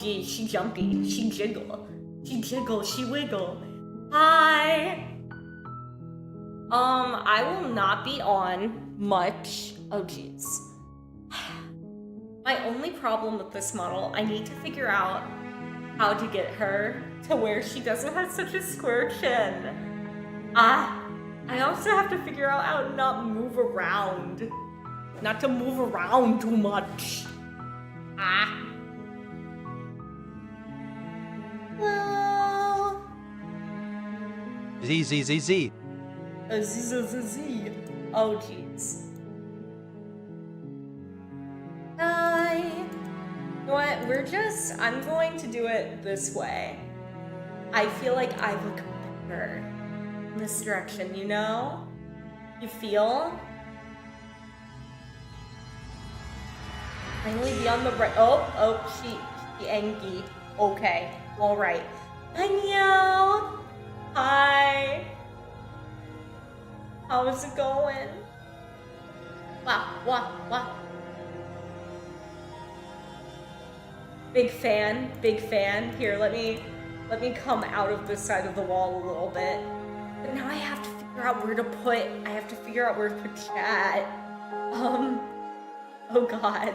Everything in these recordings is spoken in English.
She jumpy, she jiggle, she wiggle. Hi. I will not be on much. Oh, jeez. My only problem with this model, I need to figure out how to get her to where she doesn't have such a square chin. I also have to figure out how to not move around. Not to move around too much. Well... Z, Z, Z, Z. Z. Oh, jeez. You know what? I'm going to do it this way. I feel like I look better in this direction, you know? You feel? Finally be on the right. Oh, she angry. Okay, all right. Hi, Neo. Hi. How's it going? Wow. Big fan. Here, let me come out of this side of the wall a little bit. But now I have to figure out where to put chat. Oh god.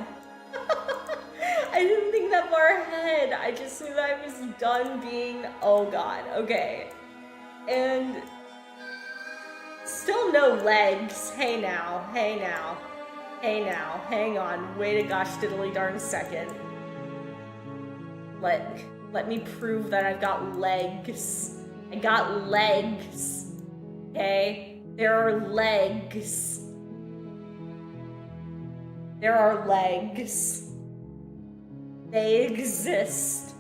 I didn't think that far ahead. I just knew that I was done being, oh god, okay. And still no legs. Hey now, hang on. Wait a gosh diddly darn second. Let me prove that I've got legs. I got legs. Okay? There are legs. There are legs. They exist.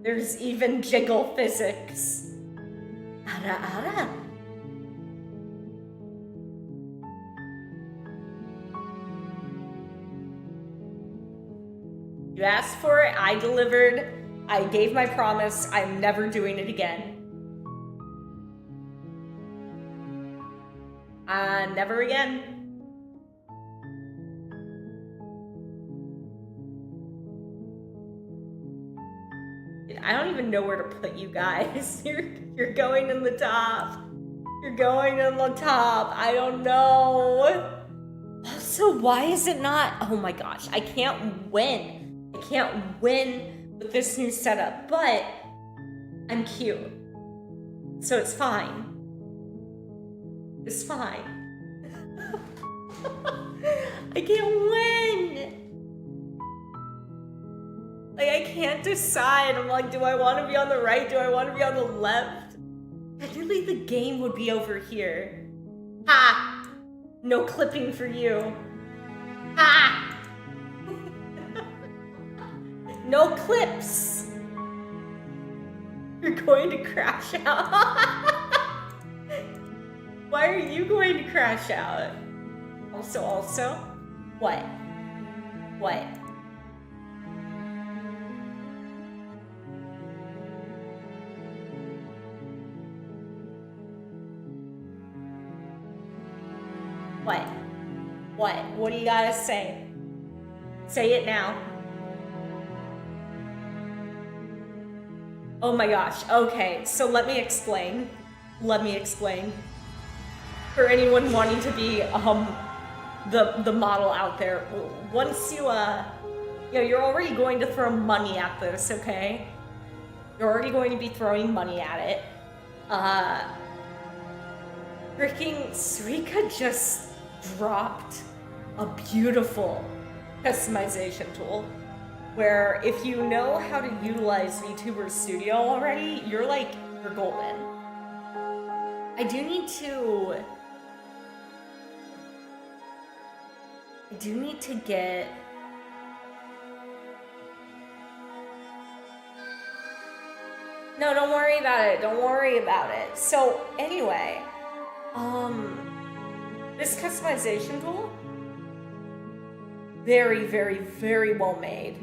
There's even jiggle physics. Ara. You asked for it, I delivered. I gave my promise. I'm never doing it again. Never again. I don't even know where to put you guys. You're going in the top. You're going in the top. I don't know. Also, why is it not? Oh my gosh, I can't win. I can't win with this new setup, but I'm cute. So it's fine. It's fine. I can't win. Like, I can't decide. I'm like, do I want to be on the right? Do I want to be on the left? Technically, the game would be over here. Ha! No clipping for you. Ha! No clips. You're going to crash out. Why are you going to crash out? Also, what? What? What do you gotta say? Say it now. Oh my gosh, okay, so let me explain. For anyone wanting to be the model out there, once you're already going to throw money at this, okay? You're already going to be throwing money at it. Freaking Suika just dropped a beautiful customization tool where if you know how to utilize VTuber Studio already, you're golden. I do need to get No, don't worry about it. So anyway, this customization tool, very, very, very well made.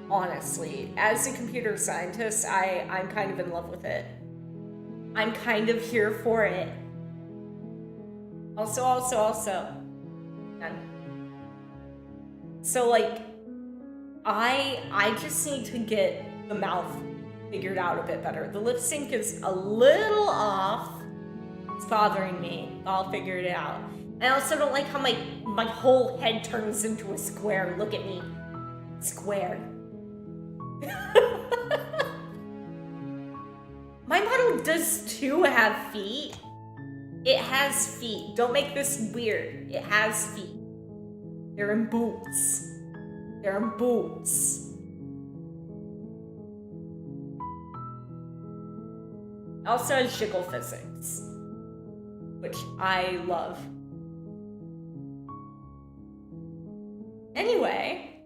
Honestly, as a computer scientist, I'm kind of in love with it. I'm kind of here for it. Also. So I just need to get the mouth figured out a bit better. The lip sync is a little off. It's bothering me. I'll figure it out. I also don't like how my whole head turns into a square. Look at me. Square. My model does too have feet. It has feet. Don't make this weird. It has feet. They're in boots. They're in boots. Also has jiggle physics, which I love. Anyway,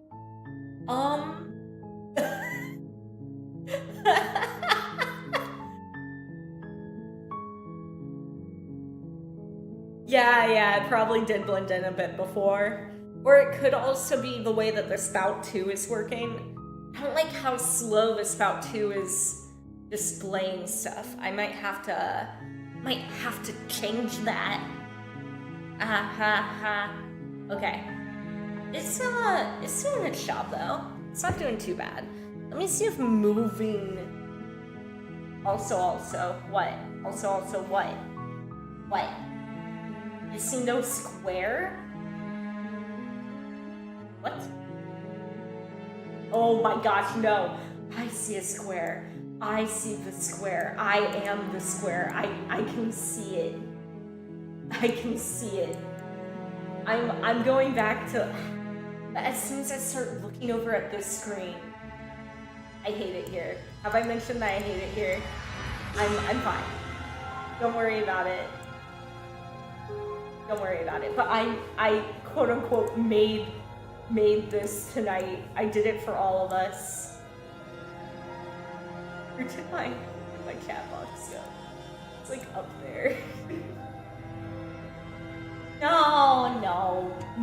yeah, it probably did blend in a bit before. Or it could also be the way that the Spout 2 is working. I don't like how slow the Spout 2 is displaying stuff. I might have to change that. Okay. It's doing its job though. It's not doing too bad. Let me see if moving also what? Also what? What? You see no square? What? Oh my gosh, no. I see a square. I see the square. I am the square. I can see it. I can see it. I'm going back to... As soon as I start looking over at this screen, I hate it here. Have I mentioned that I hate it here? I'm fine. Don't worry about it. Don't worry about it. But I quote unquote made this tonight. I did it for all of us. Where did my cat box go? It's like up there.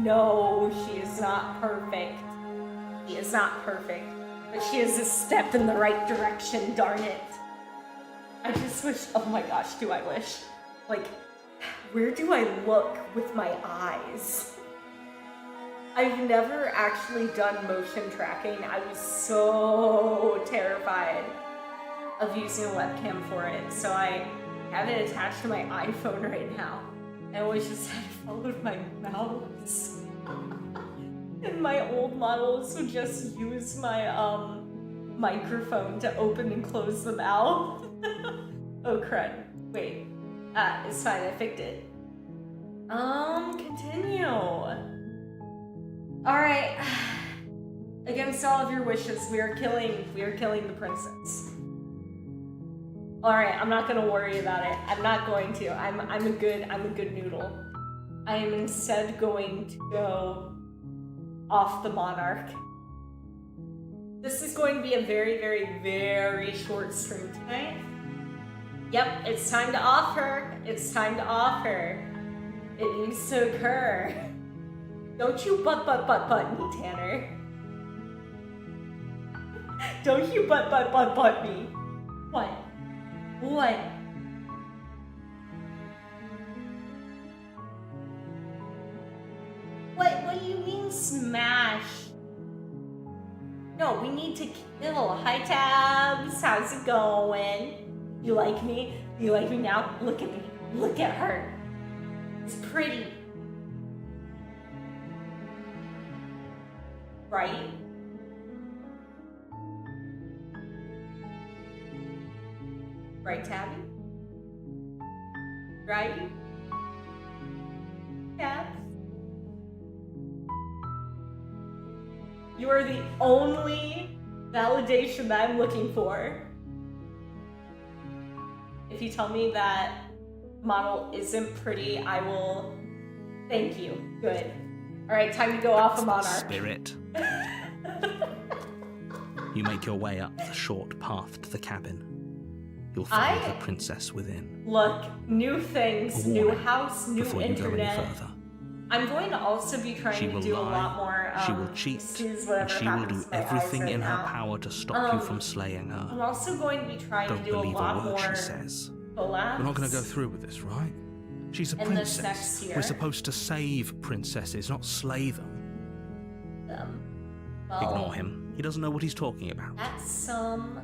No, she is not perfect. She is not perfect. But she is a step in the right direction, darn it. I just wish, oh my gosh, do I wish. Like, where do I look with my eyes? I've never actually done motion tracking. I was so terrified of using a webcam for it. So I have it attached to my iPhone right now. I always just had to follow my mouse. And my old models would just use my microphone to open and close the mouth. Oh crud. Wait. It's fine, I fixed it. Continue. Alright. Against all of your wishes, we are killing the princess. Alright, I'm not gonna worry about it. I'm not going to. I'm a good noodle. I am instead going to go off the monarch. This is going to be a very, very, very short stream tonight. Yep, it's time to off her. It's time to off her. It needs to occur. Don't you butt me, Tanner. Don't you butt me. What? What? What do you mean smash? No, we need to kill. Hi Tabs, how's it going? You like me? You like me now? Look at me. Look at her. It's pretty. Right? Right, Tabby? Right? Tabs? You are the only validation that I'm looking for. If you tell me that model isn't pretty, I will thank you. Good. Alright, time to go off a monarch. Spirit. You make your way up the short path to the cabin. You'll find the princess within. Look, new things, new house, new before you go any internet. further. I'm going to also be trying to do a lot more. She will cheat, and she will do everything in her power to stop you from slaying her. I'm also going to be trying Don't to do a believe lot a word more she says. collabs. We're not going to go through with this, right? She's a in this next princess. year. We're supposed to save princesses, not slay them. Well, Ignore him. He doesn't know what he's talking about. That's some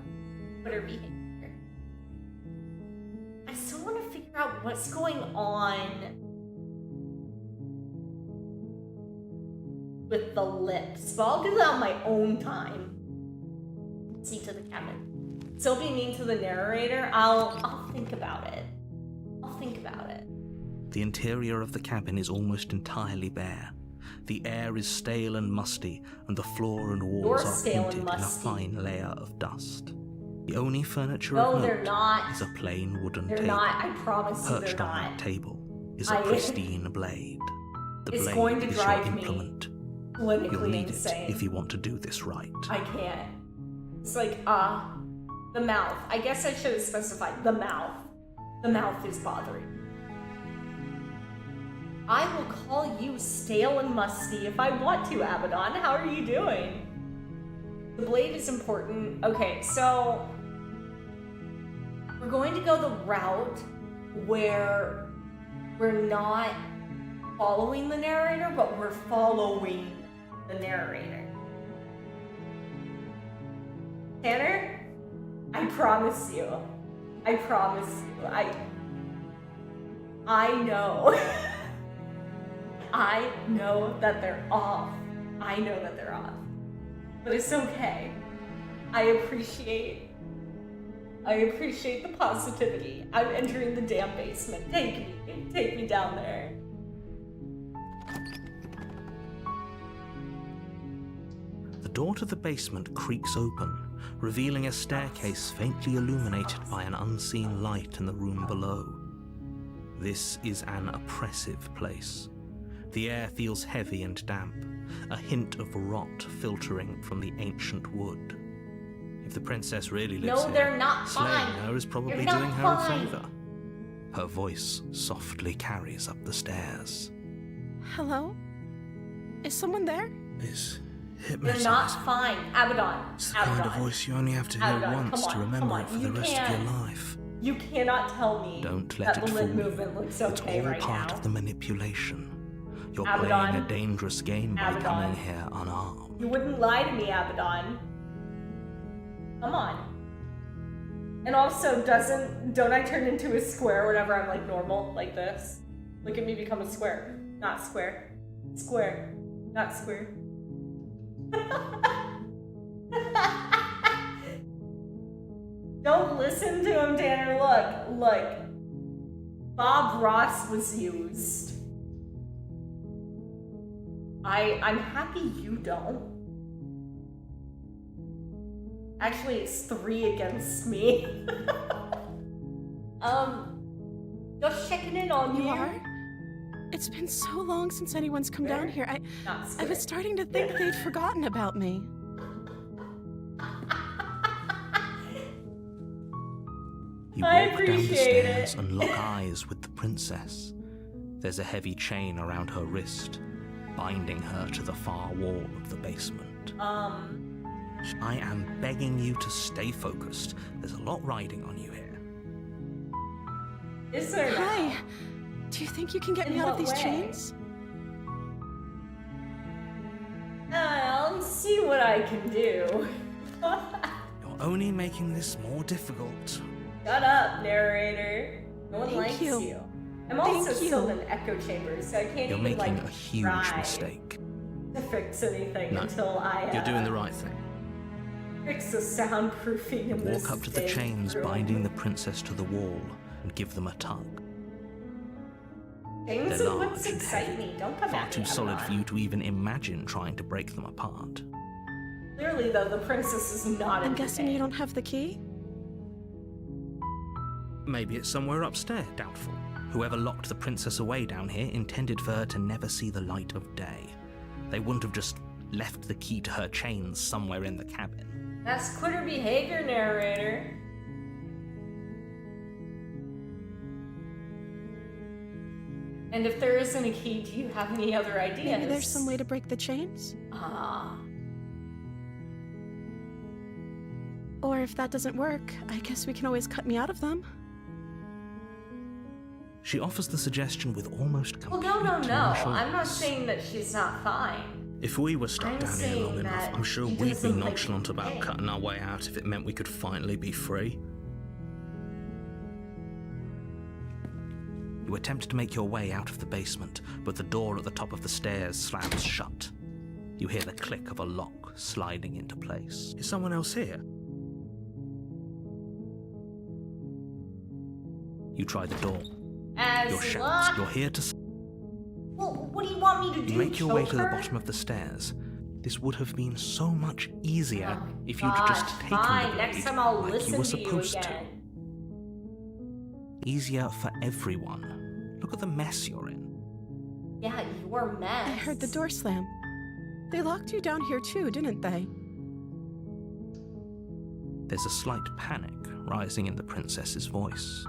Twitter behavior. I still want to figure out what's going on with the lips, but I'll do that on my own time. See to the cabin. Still be mean to the narrator. I'll think about it. I'll think about it. The interior of the cabin is almost entirely bare. The air is stale and musty, and the floor and walls You're are stale and painted in a musty. fine layer of dust. The only furniture No, of they're note not. is a plain wooden They're table. not. I promise you they're Perched on not. that table is a I- pristine blade. The It's blade going to is drive your me implement. You'll Clinically need insane. it if you want to do this right. I can't. It's like, the mouth. I guess I should have specified the mouth. The mouth is bothering me. I will call you stale and musty if I want to, Abaddon. How are you doing? The blade is important. Okay, so we're going to go the route where we're not following the narrator, but we're following the narrator. Tanner, I promise you. I promise you. I know. I know that they're off. I know that they're off. But it's okay. I appreciate the positivity. I'm entering the damn basement. Take me down there. The door to the basement creaks open, revealing a staircase faintly illuminated by an unseen light in the room below. This is an oppressive place. The air feels heavy and damp, a hint of rot filtering from the ancient wood. If the princess really lives No, here, they're not slaying fine. her is probably They're not doing her a fine. favor. Her voice softly carries up the stairs. Hello? Is someone there? It's They're hypnotizing. not fine. Abaddon. It's the kind of Abaddon. voice you only have to hear Abaddon, once come to on, remember come on. it for You the rest of can't. your life. You cannot tell me Don't let that it the fool lip you. movement looks It's okay all right part now. of the manipulation. You're Abaddon. playing a dangerous game by Abaddon. coming here unarmed. You wouldn't lie to me, Abaddon. Come on. And also, don't I turn into a square whenever I'm like normal, like this? Look at me become a square. Not square. Square. Not square. Don't listen to him, Tanner. Look. Bob Ross was used. I'm happy you don't. Actually, it's 3 against me. Just checking in on you. You are? It's been so long since anyone's come down here. Not I square. was starting to think they'd forgotten about me. You I walk down the appreciate stairs it. and lock eyes with the princess. There's a heavy chain around her wrist, binding her to the far wall of the basement. I am begging you to stay focused. There's a lot riding on you here. Is there Hi. now? Do you think you can get In me out of what these way? chains? I'll see what I can do. You're only making this more difficult. Shut up, narrator. No one Thank likes you. you. I'm also Thank you. still in an echo chamber, so I can't You're even making like a huge try mistake. to fix anything No, until I You're doing the right thing. fix the soundproofing of this Walk up to the big chains room. binding the princess to the wall and give them a tug. Things They're and large looks and excite heavy, me. Don't come far at too me, solid Abaddon. for you to even imagine trying to break them apart. Clearly, though, the princess is not I'm guessing you entertained. don't have the key? Maybe it's somewhere upstairs, doubtful. Whoever locked the princess away down here intended for her to never see the light of day. They wouldn't have just left the key to her chains somewhere in the cabin. That's quitter behavior, narrator. And if there isn't a key, do you have any other ideas? Maybe there's some way to break the chains? Ah. Or if that doesn't work, I guess we can always cut me out of them. She offers the suggestion with almost Well, complete no. I'm not nonchalance. saying that she's not fine. If we were stuck I'm down here long saying enough, that I'm sure he we'd be doesn't like nonchalant about pain. cutting our way out if it meant we could finally be free. You attempt to make your way out of the basement, but the door at the top of the stairs slams shut. You hear the click of a lock sliding into place. Is someone else here? You try the door. As You're shouts. luck. You're here to... Well, what do you want me to do? You make your way choke to the her? bottom of the stairs. This would have been so much easier Oh, if you'd God, just taken fine. the blade Next time I'll like listen you were to you supposed again. to. Easier for everyone. Look at the mess you're in. Yeah, your mess. I heard the door slam. They locked you down here too, didn't they? There's a slight panic rising in the princess's voice.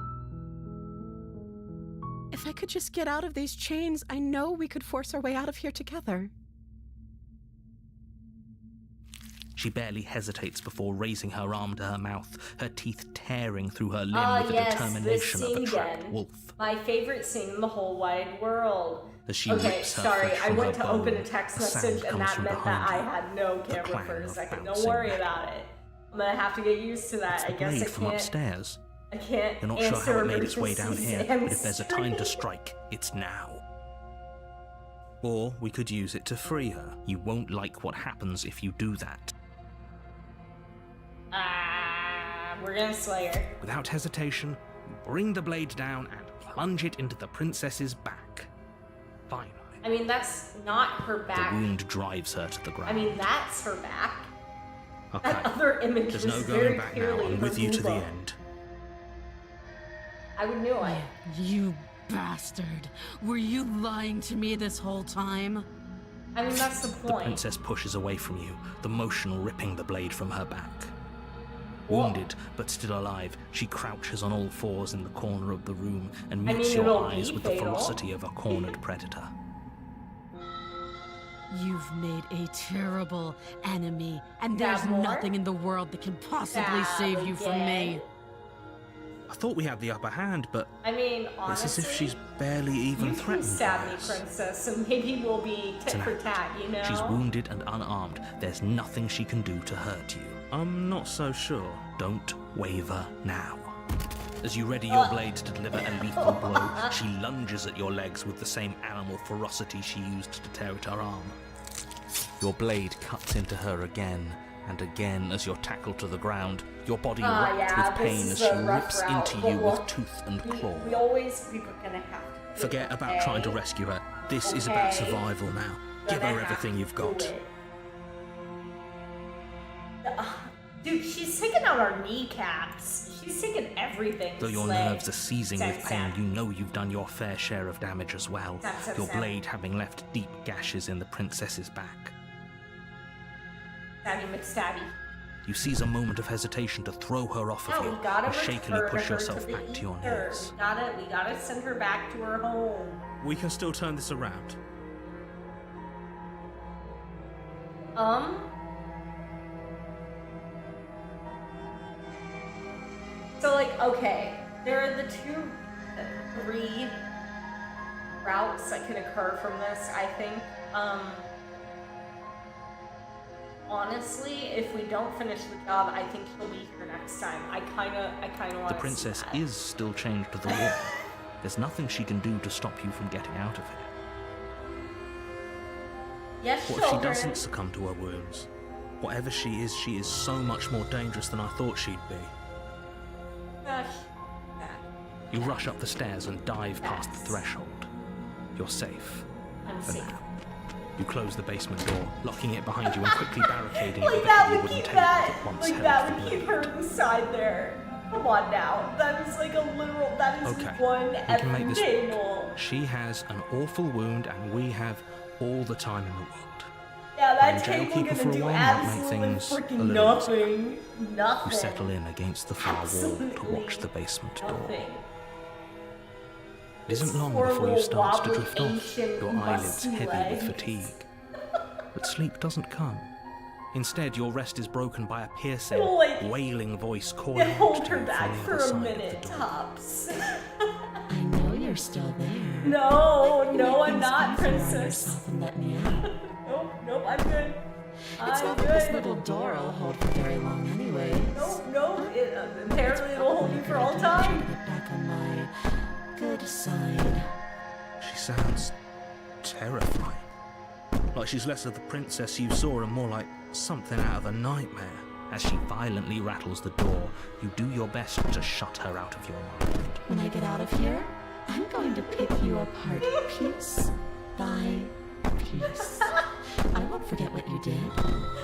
If I could just get out of these chains, I know we could force our way out of here together. She barely hesitates before raising her arm to her mouth, her teeth tearing through her limb Ah, with the yes, determination this of a scene trapped again. wolf. My favorite scene in the whole wide world. As she Okay, rips her sorry, flesh I from went her to open a bone, text a sound message and comes that from meant that I behind you. had no The camera clang for a of second. Don't bouncing worry metal. about it. I'm gonna have to get used to that. It's the I guess blade I from can't. upstairs. I can't You're not sure answer how it made its way down emergencies here, and but if there's a time to stream. strike, it's now. Or we could use it to free her. You won't like what happens if you do that. We're gonna slay her. Without hesitation, you bring the blade down and plunge it into the princess's back. Finally, I mean, that's not her the back. wound drives her to the ground. I mean, that's her back. okay, That other image there's was no very going back now. clearly I'm her with you to the boob. end. I would knew it. You bastard. Were you lying to me this whole time? I mean, that's the The point. princess pushes away from you, the motion ripping the blade from her back. What? Wounded, but still alive, she crouches on all fours in the corner of the room and I meets mean, your it'll eyes be with the fatal. ferocity of a cornered predator. You've made a terrible enemy, and That there's more? nothing in the world that can possibly That save you from me. again. I thought we had the upper hand, but I mean, it's honestly, as if she's barely even you can threatened stab by me, us. princess, and maybe we'll be tit for Tonight, tat, you know? She's wounded and unarmed. There's nothing she can do to hurt you. I'm not so sure. Don't waver now. As you ready your blade to deliver a lethal blow, she lunges at your legs with the same animal ferocity she used to tear at her arm. Your blade cuts into her again and again as you're tackled to the ground, your body racked yeah, with pain this as is she a rough rips route, into but you we'll- with tooth and claw. We were gonna have to. Forget about trying to rescue her. This is about Okay. survival now. Give Gonna her have everything to you've do got. it. Dude, she's taking out our kneecaps. She's taking everything. Though your Slay. nerves are seizing with Stab, pain, stab. you know you've done your fair share of damage as well. Stab, stab, Your stab. blade having left deep gashes in the princess's back. Stabby McStabby. You seize a moment of hesitation to throw her off No, of you, we gotta and shakily return push her yourself to the back to your ether. knees. We gotta send her back to her home. We can still turn this around. So like, okay, there are the three routes that can occur from this, I think. Honestly, if we don't finish the job, I think he'll be here next time. I kinda want The princess is still chained to the wall. There's nothing she can do to stop you from getting out of here. Yes, What if she children. doesn't succumb to her wounds? Whatever she is so much more dangerous than I thought she'd be. Gosh. You rush up the stairs and dive past the threshold. You're safe. I'm For safe. now. You close the basement door, locking it behind you and quickly barricading it Like with a that heavy would wooden keep table that. that once Like held that the would blade. keep her inside there. Come on now. That is like a literal. That is Okay, one we can make effing this table. She has an awful wound and we have all the time in the world. Yeah, that Being table jailkeeper for gonna a do while might make absolutely things a freaking little nothing. Nothing. You settle in against the far wall to Absolutely watch the basement door. Nothing. It isn't long Poor before you little start to wobbly drift off, ancient your eyelids musty heavy legs. with fatigue. But sleep doesn't come. Instead, your rest is broken by a piercing, It'll, like, wailing voice calling They out hold to her you back from the for other a side minute of the door. tops. I know you're still there. No, no, I'm Things not, easier on princess. yourself and let me out. Nope, I'm good. It's I'm not that this good. little door will hold for very long anyways. No, apparently it'll hold you for all To time. get back on my good side. She sounds terrifying. Like she's less of the princess you saw and more like something out of a nightmare. As she violently rattles the door, you do your best to shut her out of your mind. When I get out of here, I'm going to pick you apart piece by piece. I won't forget what you did,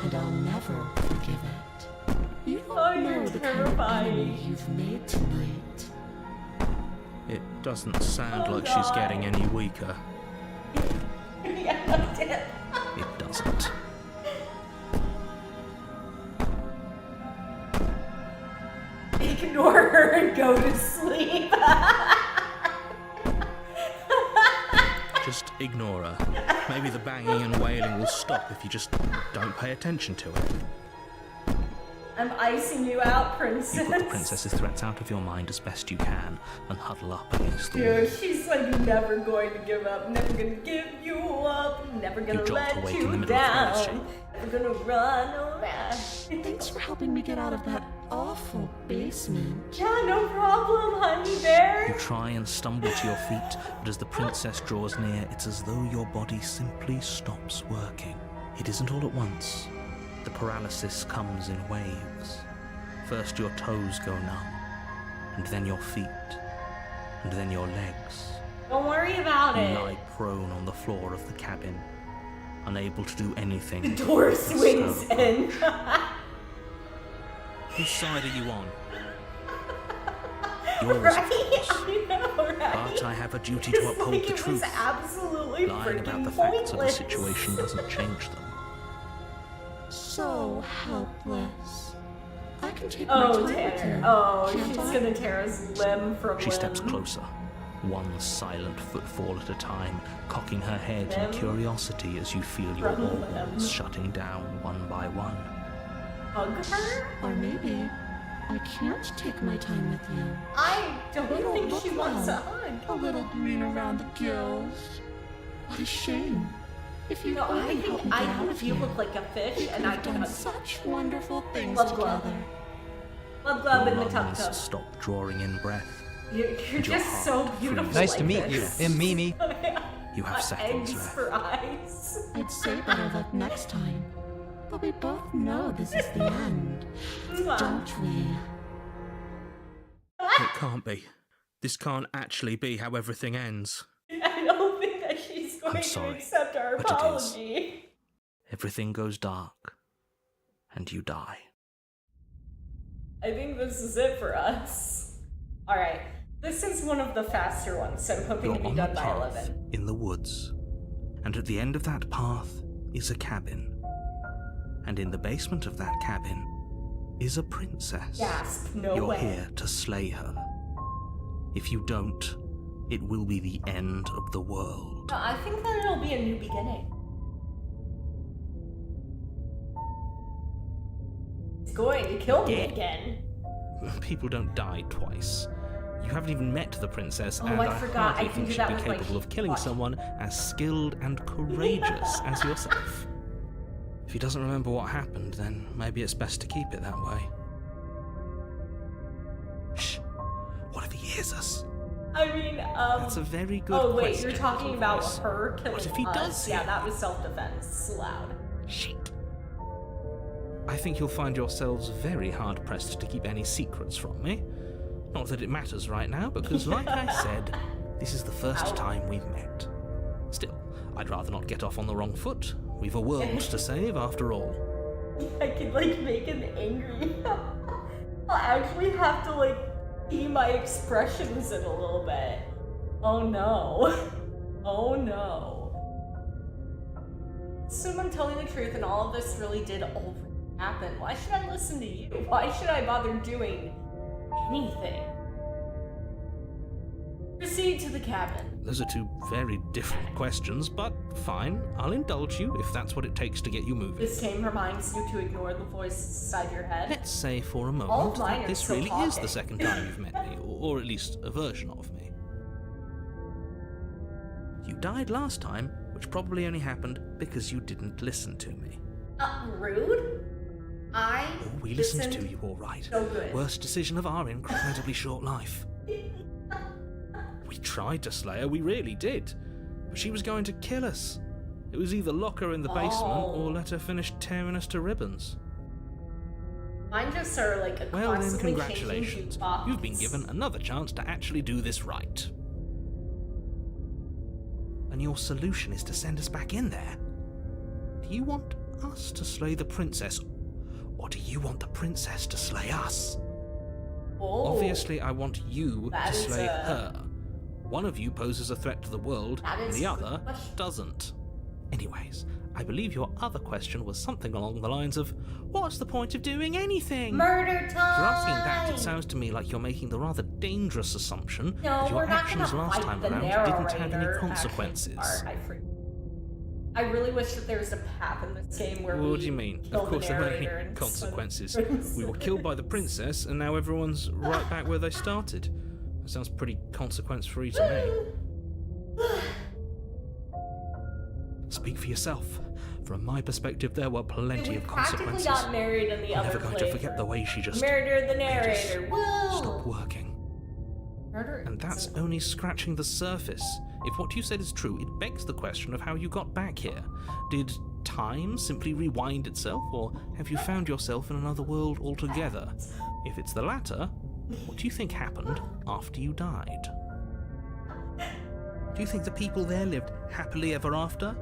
and I'll never forgive it. You don't Oh, you're know the terrifying. kind of enemy you've made tonight. It doesn't sound Oh, like she's God. getting any weaker. Yeah, I'm dead. It doesn't. Ignore her and go to sleep. Just ignore her. Maybe the banging and wailing will stop if you just don't pay attention to it. I'm icing you out, princess. You put the princess's threats out of your mind as best you can and huddle up against the wall. Dude, she's like never going to give up, never gonna give you up, never gonna You jolt let awake in you the middle of down, thrashing. never gonna run around. Thanks for helping me get out of that awful basement. Yeah, no problem, honey bear. You try and stumble to your feet, but as the princess draws near, it's as though your body simply stops working. It isn't all at once. The paralysis comes in waves. First your toes go numb, and then your feet, and then your legs. Don't worry about You it. lie prone on the floor of the cabin, unable to do anything. The door but swings stir. in. Whose side are you on? Yours, Right? of course. I know, right? But I have a duty to It's uphold like the it truth. was absolutely Lying about freaking the facts of the pointless. situation doesn't change them. So helpless. I can take my Oh, time with Tanner. you. Oh, can't she's I? Mm-hmm. gonna tear his limb from She limb. steps closer, one silent footfall at a time, cocking her head in Limb curiosity as you feel your from limb. organs shutting down one by one. Hug her? Or maybe I can't take my time with you. I don't You don't think look she wants a well. hug. A little green around the gills. What a shame. If you No, I only helped me think get out of you here, look like a fish, we and could I have can done hug. such wonderful things Love glove. together. Love glove in the Your tub lungs tub. stop drawing in breath. You're and your just heart so beautiful. freezes. Nice to like meet you. this. I'm Mimi. You have seconds Eggs left. for eyes. I'd say better luck next time. But we both know this is the end, don't we? It can't be. This can't actually be how everything ends. I don't think that she's going to sorry, accept our but it is. apology. Everything goes dark, and you die. I think this is it for us. Alright, this is one of the faster ones, so I'm hoping You're to be on the done by path 11. in the woods, and at the end of that path is a cabin. And in the basement of that cabin is a princess. Gasp, no You're way. here to slay her. If you don't, it will be the end of the world. No, I think that it'll be a new beginning. He's going to kill me again. People don't die twice. You haven't even met the princess, Oh, and I I forgot. hardly I can think do she'd that be with my capable of killing watch. someone as skilled and courageous as yourself. If he doesn't remember what happened, then maybe it's best to keep it that way. Shh. What if he hears us? I mean, That's a very good oh wait, question, you're talking little about voice. her killing What if he us. does Yeah, hear? that was self-defense. Loud. Shit. I think you'll find yourselves very hard-pressed to keep any secrets from me. Not that it matters right now, because like I said, this is the first Ow. time we've met. Still, I'd rather not get off on the wrong foot. We've a world to save, after all. I could like make him angry. I'll actually have to like key my expressions in a little bit. Oh no. Oh no. Assume I'm telling the truth and all of this really did already happen. Why should I listen to you? Why should I bother doing anything? Proceed to the cabin. Those are two very different questions, but fine. I'll indulge you if that's what it takes to get you moving. This game reminds you to ignore the voice inside your head. Let's say for a All moment mine that are this still really is talking. the second time you've met me, or at least a version of me. You died last time, which which probably only happened because you didn't listen to me. Rude? I Oh, we listened to you, all right. so good. Worst decision of our incredibly short life. We tried to slay her, we really did. But she was going to kill us. It was either lock her in the basement or let her finish tearing us to ribbons. Mine just are like a Well then, constantly congratulations. changing jukebox. You've been given another chance to actually do this right. And your solution is to send us back in there. Do you want us to slay the princess, or do you want the princess to slay us? Oh, Obviously, I want you that to is slay a- her. One of you poses a threat to the world, That and is the a good other question. doesn't. Anyways, I believe your other question was something along the lines of, what's the point of doing anything? murder time! If you're asking that, it sounds to me like you're making the rather dangerous assumption No, that your we're not actions gonna last fight time the around didn't have any narrator consequences. action part. I really wish that there was a path in this game where What do you mean? kill Of course the there weren't narrator any and consequences. son- We were killed by the princess, and now everyone's right back where they started. That sounds pretty consequence-free to me. Speak for yourself. From my perspective, there were plenty We of practically consequences. got married in the I'm other never going to forget the playthrough. way she just Murder the made us narrator. Woo! stop working. Murder. And that's only scratching the surface. If what you said is true, it begs the question of how you got back here. Did time simply rewind itself, or have you found yourself in another world altogether? If it's the latter, what do you think happened after you died? Do you think the people there lived happily ever after?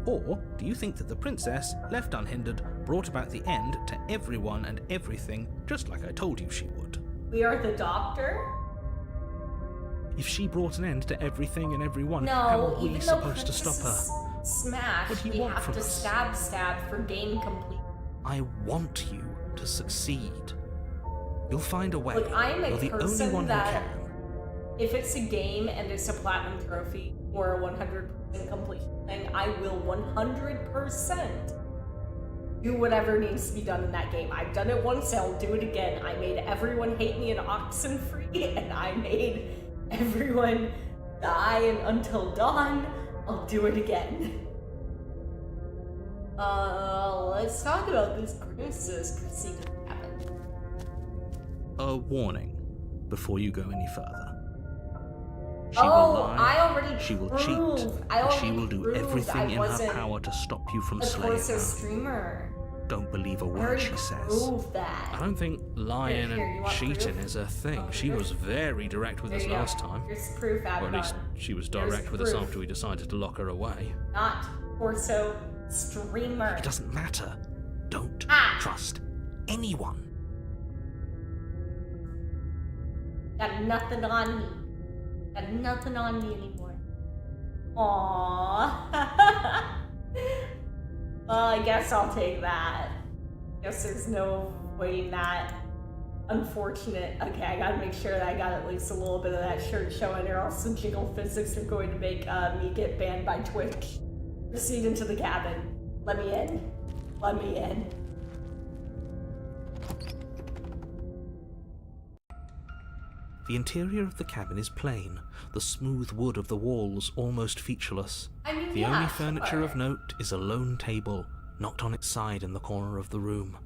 Or do you think that the princess, left unhindered, brought about the end to everyone and everything, just like I told you she would? We are the doctor? If she brought an end to everything and everyone, how No, are we even though supposed to stop her? Smash, What do you we want have from to us? stab for game complete. I want you to succeed. You'll find a way. Look, I'm a You're the only person one that- who can. If it's a game and it's a platinum trophy or a 100% completion thing, I will 100% do whatever needs to be done in that game. I've done it once, I'll do it again. I made everyone hate me in Oxenfree, and I made everyone die in Until Dawn. I'll do it again. Let's talk about this princess proceeding to happen. A warning before you go any further. She Oh, will lie, I already she will proved. cheat, I and she already will do proved everything I in her wasn't power to stop you from a slaying Torso her. streamer. Don't believe a I word already she says. proved that. I don't think lying Here, you and want cheating proof? is her thing. Oh, She here. was very direct with There us you go. last time. Here's proof, Or at Abaddon. least she was There's direct with us proof. after we decided to lock her away. Not Torso streamer. It doesn't matter. Don't Ah. trust anyone. Got nothing on me. Got nothing on me anymore. Aww. Well, I guess I'll take that. Guess there's no avoiding that. Unfortunate. Okay, I gotta make sure that I got at least a little bit of that shirt showing, or else some jiggle physics are going to make me get banned by Twitch. Proceed into the cabin. Let me in. Let me in. The interior of the cabin is plain, the smooth wood of the walls almost featureless. I mean, The yeah, only furniture sure. of note is a lone table, knocked on its side in the corner of the room.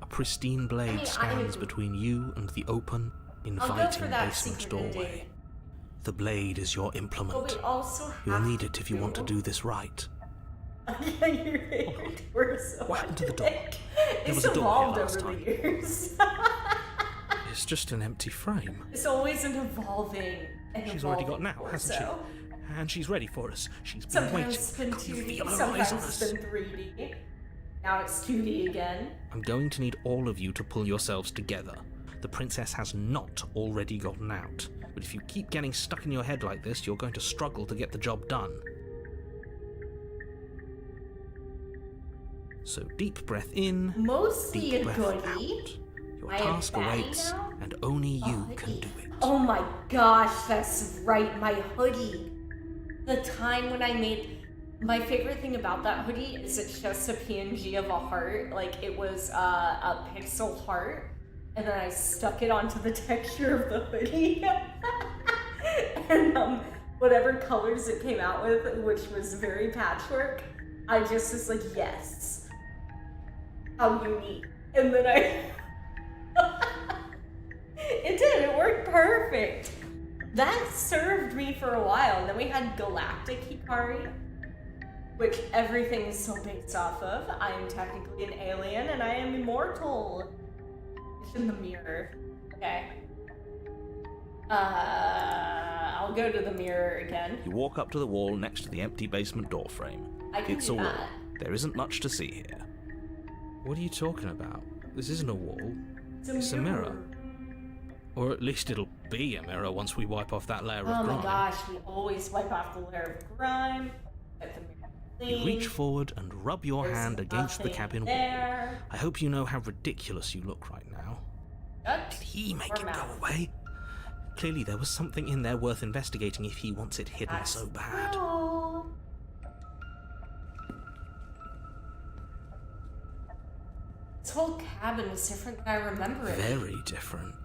A pristine blade mean, stands between you and the open, I'll go inviting for that basement secret ending. doorway. The blade is your But implement. we also have You'll need it if you want to do this right. What happened to the dog? It's was a dog here evolved last over time. the years. It's just an empty frame. It's always an evolving. She's already got now, hasn't she? And she's ready for us. She's been Sometimes waiting. it's been Can you 2D, feel her eyes on sometimes us? it's been 3D. Now it's 2D again. I'm going to need all of you to pull yourselves together. The princess has not already gotten out. But if you keep getting stuck in your head like this, you're going to struggle to get the job done. So deep breath in, Mostly deep a breath goodie. out. Your I am task baddie awaits, now? and only you hoodie. can do it. Oh my gosh, that's right, my hoodie. The time when I made... My favorite thing about that hoodie is it's just a PNG of a heart. Like, it was a pixel heart. And then I stuck it onto the texture of the hoodie. And whatever colors it came out with, which was very patchwork, I just was like, yes. How unique. And then it did, it worked perfect. That served me for a while. And then we had Galactic Hikari, which everything is so based off of. I am technically an alien and I am immortal. It's in the mirror. Okay. I'll go to the mirror again. You walk up to the wall next to the empty basement door frame. I can It's do a wall. that. There isn't much to see here. What are you talking about? This isn't a wall. It's a mirror. Or at least it'll be a mirror once we wipe off that layer of Oh grime. my gosh, we always wipe off the layer of grime. Get the mirror You clean. reach forward and rub your There's hand against the nothing cabin wall. there. I hope you know how ridiculous you look right now. Shut Did he make your it go mouth. away? Clearly there was something in there worth investigating if he wants it hidden That's so bad. cool. This whole cabin is different than I remember it. Very different.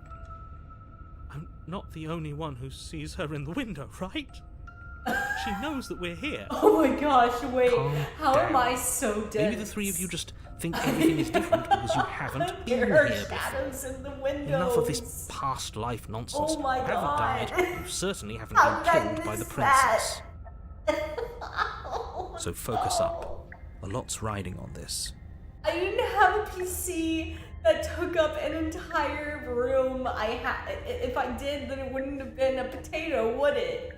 I'm not the only one who sees her in the window, right? She knows that we're here. Oh my gosh, wait. Calm How am down. I so dense? Maybe the three of you just think everything is different because you haven't been There are here before. shadows in the windows. Enough of this past life nonsense. Oh my You haven't God. died. You certainly haven't How been did I killed by the miss that? princess. So focus up. A lot's riding on this. I didn't have a PC that took up an entire room. If I did, then it wouldn't have been a potato, would it?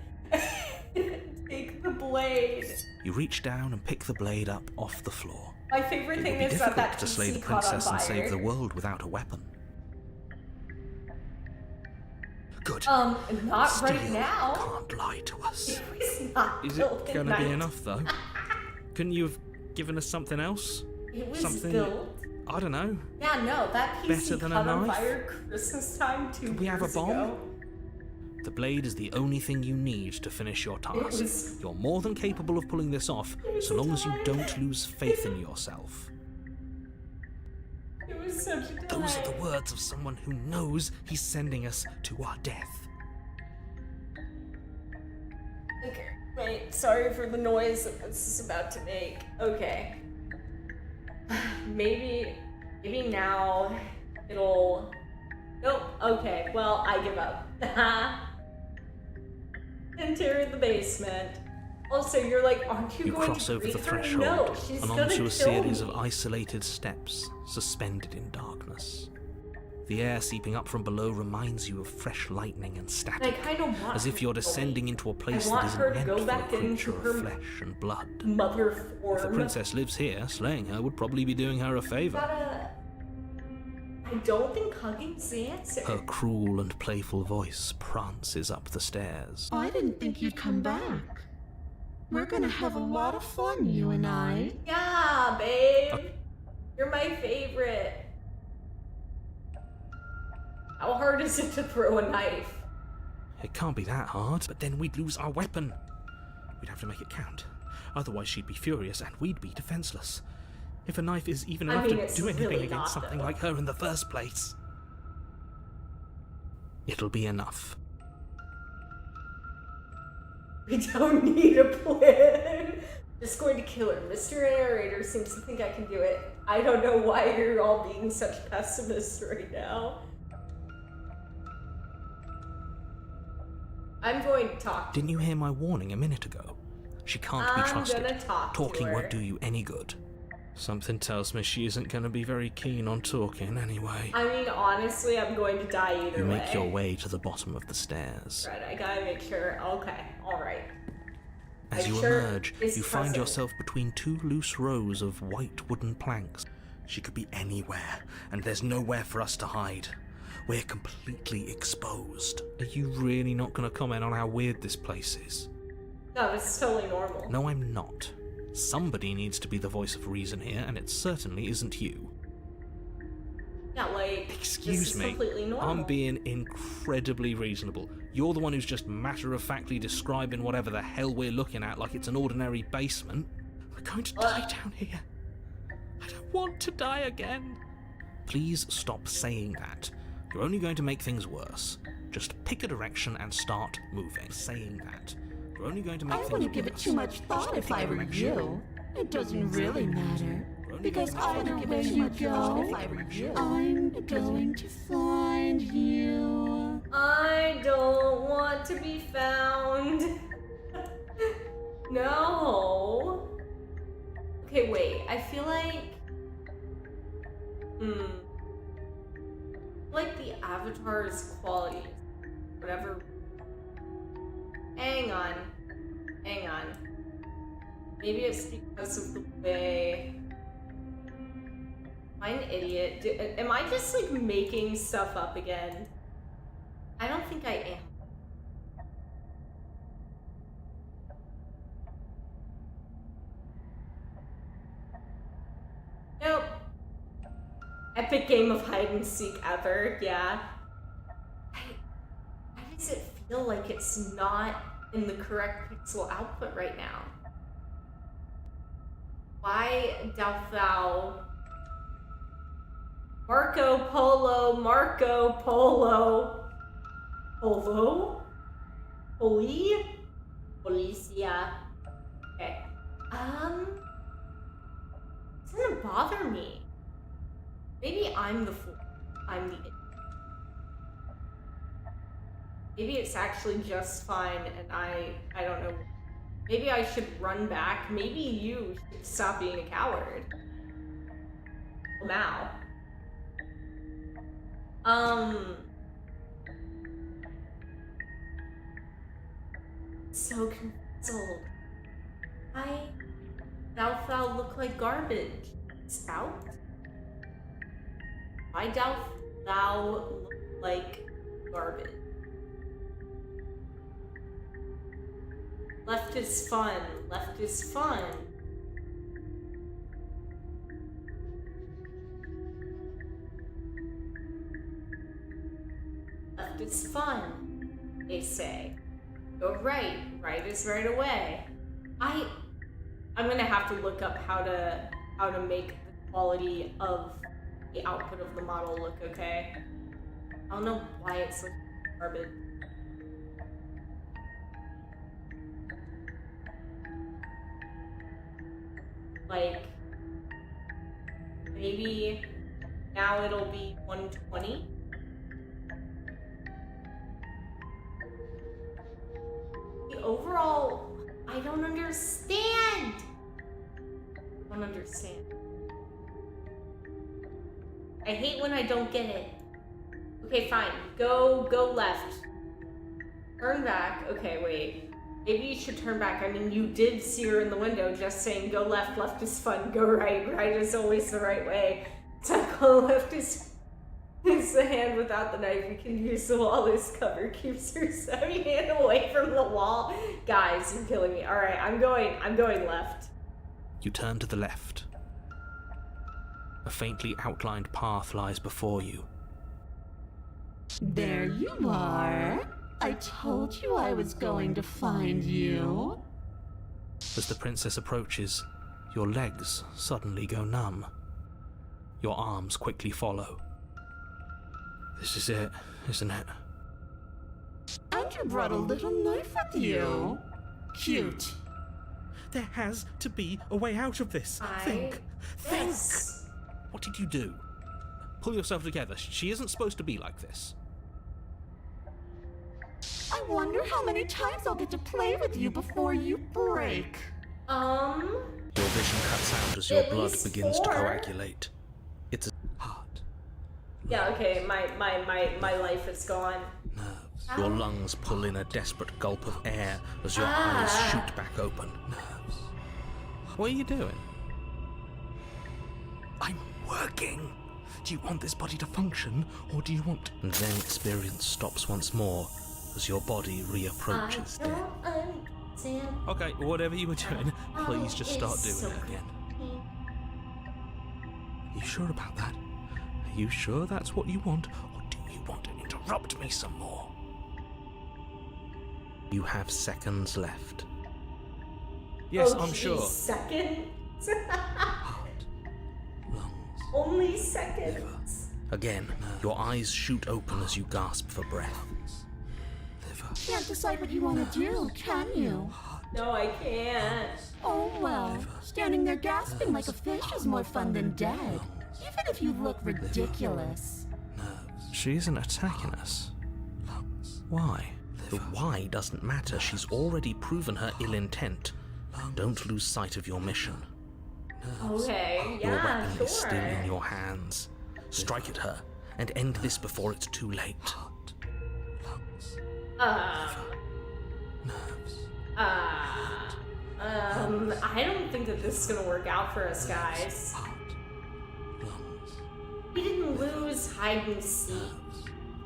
Take the blade. You reach down and pick the blade up off the floor. My favorite It thing would be is that difficult that to slay the PC caught on princess and fire. save the world without a weapon. Good. Not Steel right now. can't lie to us. It's not Is built it in gonna be 19 enough though? Couldn't you have given us something else? It was Something- built. I don't know. Yeah, no, that PC Better than a caught on knife? fire Christmas time 2 Could we have a years bomb? ago. The blade is the only thing you need to finish your task. was- You're more than capable of pulling this off, was so long as you a don't time. lose faith in yourself. It was such a Those are the time. words of someone who knows he's sending us to our death. Okay, wait, sorry for the noise that this is about to make. Okay. Maybe now it'll... Nope, okay, well, I give up. Enter the basement. Also, you're like, aren't you, You going cross to over the greet her? threshold No, she's and gonna onto kill a series me. of isolated steps, suspended in darkness. The air seeping up from below reminds you of fresh lightning and And I static, kind of want as if her you're to go descending away. into a place want that her isn't to meant go for a back into creature of her flesh and blood. Mother form. If the princess lives here, slaying her would probably be doing her a favor. I don't think hugging's the answer. Her cruel and playful voice prances up the stairs. I didn't think you'd come back. We're gonna have a lot of fun, you and I. Yeah, babe. You're my favorite. How hard is it to throw a knife? It can't be that hard, but then we'd lose our weapon. We'd have to make it count. Otherwise she'd be furious and we'd be defenseless. If a knife is even I enough mean, to it's do anything really against not, something though. like her in the first place. It'll be enough. We don't need a plan. Just going to kill her. Mr. Narrator seems to think I can do it. I don't know why you're all being such pessimists right now. I'm going to talk. Didn't you hear my warning a minute ago? She can't be I'm trusted. gonna talk to Talking her. won't do you any good. Something tells me she isn't going to be very keen on talking anyway. I mean, honestly, I'm going to die either You way. make your way to the bottom of the stairs. Right, I gotta make sure. Okay, alright. As Make you sure emerge, it's you find present. yourself between two loose rows of white wooden planks. She could be anywhere, and there's nowhere for us to hide. We're completely exposed. Are you really not going to comment on how weird this place is? No, it's totally normal. No, I'm not. Somebody needs to be the voice of reason here, and it certainly isn't you. Yeah, like, Excuse this is me, completely normal. I'm being incredibly reasonable. You're the one who's just matter-of-factly describing whatever the hell we're looking at like it's an ordinary basement. We're going to die down here. I don't want to die again. Please stop saying that. You're only going to make things worse. Just pick a direction and start moving. Saying that. We're only going to make I things wouldn't give it worse. too much thought if I were you. It doesn't really matter. Because either way you go, I'm going to find you. I don't want to be found. No. Okay, wait. I feel like... like the avatar's qualities. Whatever. Hang on. Maybe it's because of the way... Am I an idiot? Am I just like making stuff up again? I don't think I am. Nope. Epic game of hide and seek ever, yeah. Why does it feel like it's not in the correct pixel output right now? Why doth thou... Marco Polo. Policia. Okay. It's gonna bother me. Maybe I'm the fool. I'm the idiot. Maybe it's actually just fine and I don't know. Maybe I should run back. Maybe you should stop being a coward. Well, now. So confused. Thou look like garbage. Spout? Why doth thou look like garbage? Left is fun. Left is fun. Left is fun, they say. Go right. Right is right away. I'm gonna have to look up how to make the quality of the output of the model look, okay? I don't know why it's so garbage. Like, maybe now it'll be 120. The overall, I don't understand. I hate when I don't get it. Okay, fine. Go left. Turn back. Okay, wait. Maybe you should turn back. I mean, you did see her in the window just saying, go left, left is fun, go right, right is always the right way. Go left is the hand without the knife. You can use the wall as cover. Keeps your stabby hand away from the wall. Guys, you're killing me. Alright, I'm going left. You turn to the left. A faintly outlined path lies before you. There you are. I told you I was going to find you. As the princess approaches, your legs suddenly go numb. Your arms quickly follow. This is it, isn't it? And you brought a little knife with you. Cute. There has to be a way out of this. Think. Yes. What did you do? Pull yourself together. She isn't supposed to be like this. I wonder how many times I'll get to play with you before you break. Your vision cuts out as your At blood least begins to 4. coagulate. It's a heart, Yeah, okay, my life is gone. nerves. Your lungs pull in a desperate gulp of air as your eyes shoot back open. Nerves. What are you doing? I'm working. Do you want this body to function, or do you want... And then experience stops once more as your body reapproaches death. Okay, whatever you were doing, please just start doing it again. Are you sure about that? Are you sure that's what you want, or do you want to interrupt me some more? You have seconds left. Yes, I'm sure. Seconds? Heart, lungs, Only seconds. again, your eyes shoot open as you gasp for breath. Liver. Can't decide what you want to do, can you? No, I can't. Oh well, standing there gasping like a fish is more fun than dead. Even if you look ridiculous. She isn't attacking us. Why? The why doesn't matter. She's already proven her ill intent. Don't lose sight of your mission. Okay, Your yeah, weapon sure. is still in your hands. Strike at her and end this before it's too late. I don't think that this is gonna work out for us, guys. We didn't lose hide and seek.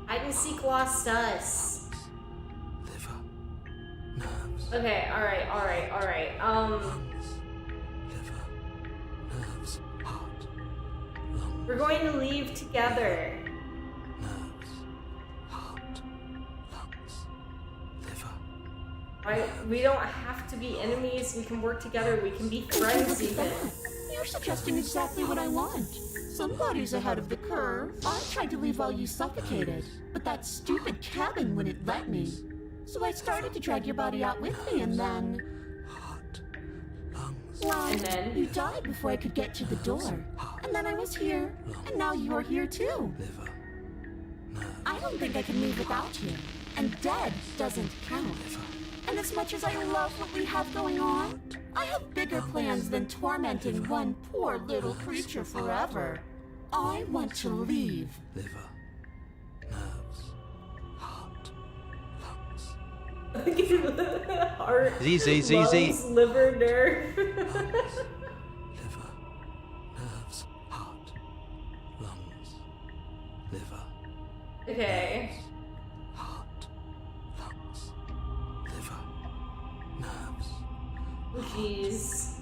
Hide and seek lost us. Okay, alright. We're going to leave together. Right? We don't have to be enemies. We can work together. We can be friends even. You're suggesting exactly what I want. Somebody's ahead of the curve. I tried to leave while you suffocated, but that stupid cabin wouldn't let me. So I started to drag your body out with me, and then... Well, And then? you died before I could get to the door. And then I was here, and now you're here too. I don't think I can leave without you. And dead doesn't count. And as much as I love what we have going on, I have bigger plans than tormenting one poor little creature forever. I want to leave. Heart, Z. lungs, liver, nerve. Okay. Jeez.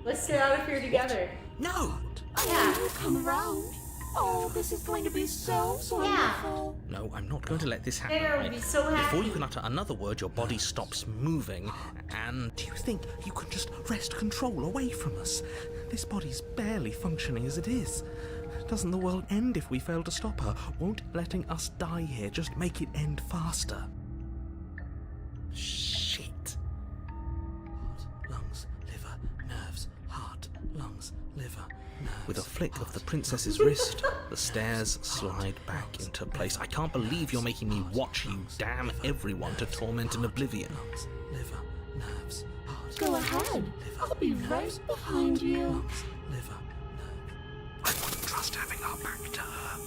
Let's get out of here together. No! Yeah. Oh, come around. Oh, this is going to be so wonderful. No, I'm not going to let this happen. They're gonna right? be so happy. Before you can utter another word, your body stops moving, and... Do you think you can just wrest control away from us? This body's barely functioning as it is. Doesn't the world end if we fail to stop her? Won't letting us die here just make it end faster? Shit. Lungs, liver, nerves, heart, lungs, liver, nerves. With a flick of the princess's wrist, the stairs slide back into place. I can't believe you're making me watch you damn everyone to torment in oblivion. Liver, nerves, heart. Go ahead. I'll be right behind you. Liver, I wouldn't trust having our back to her.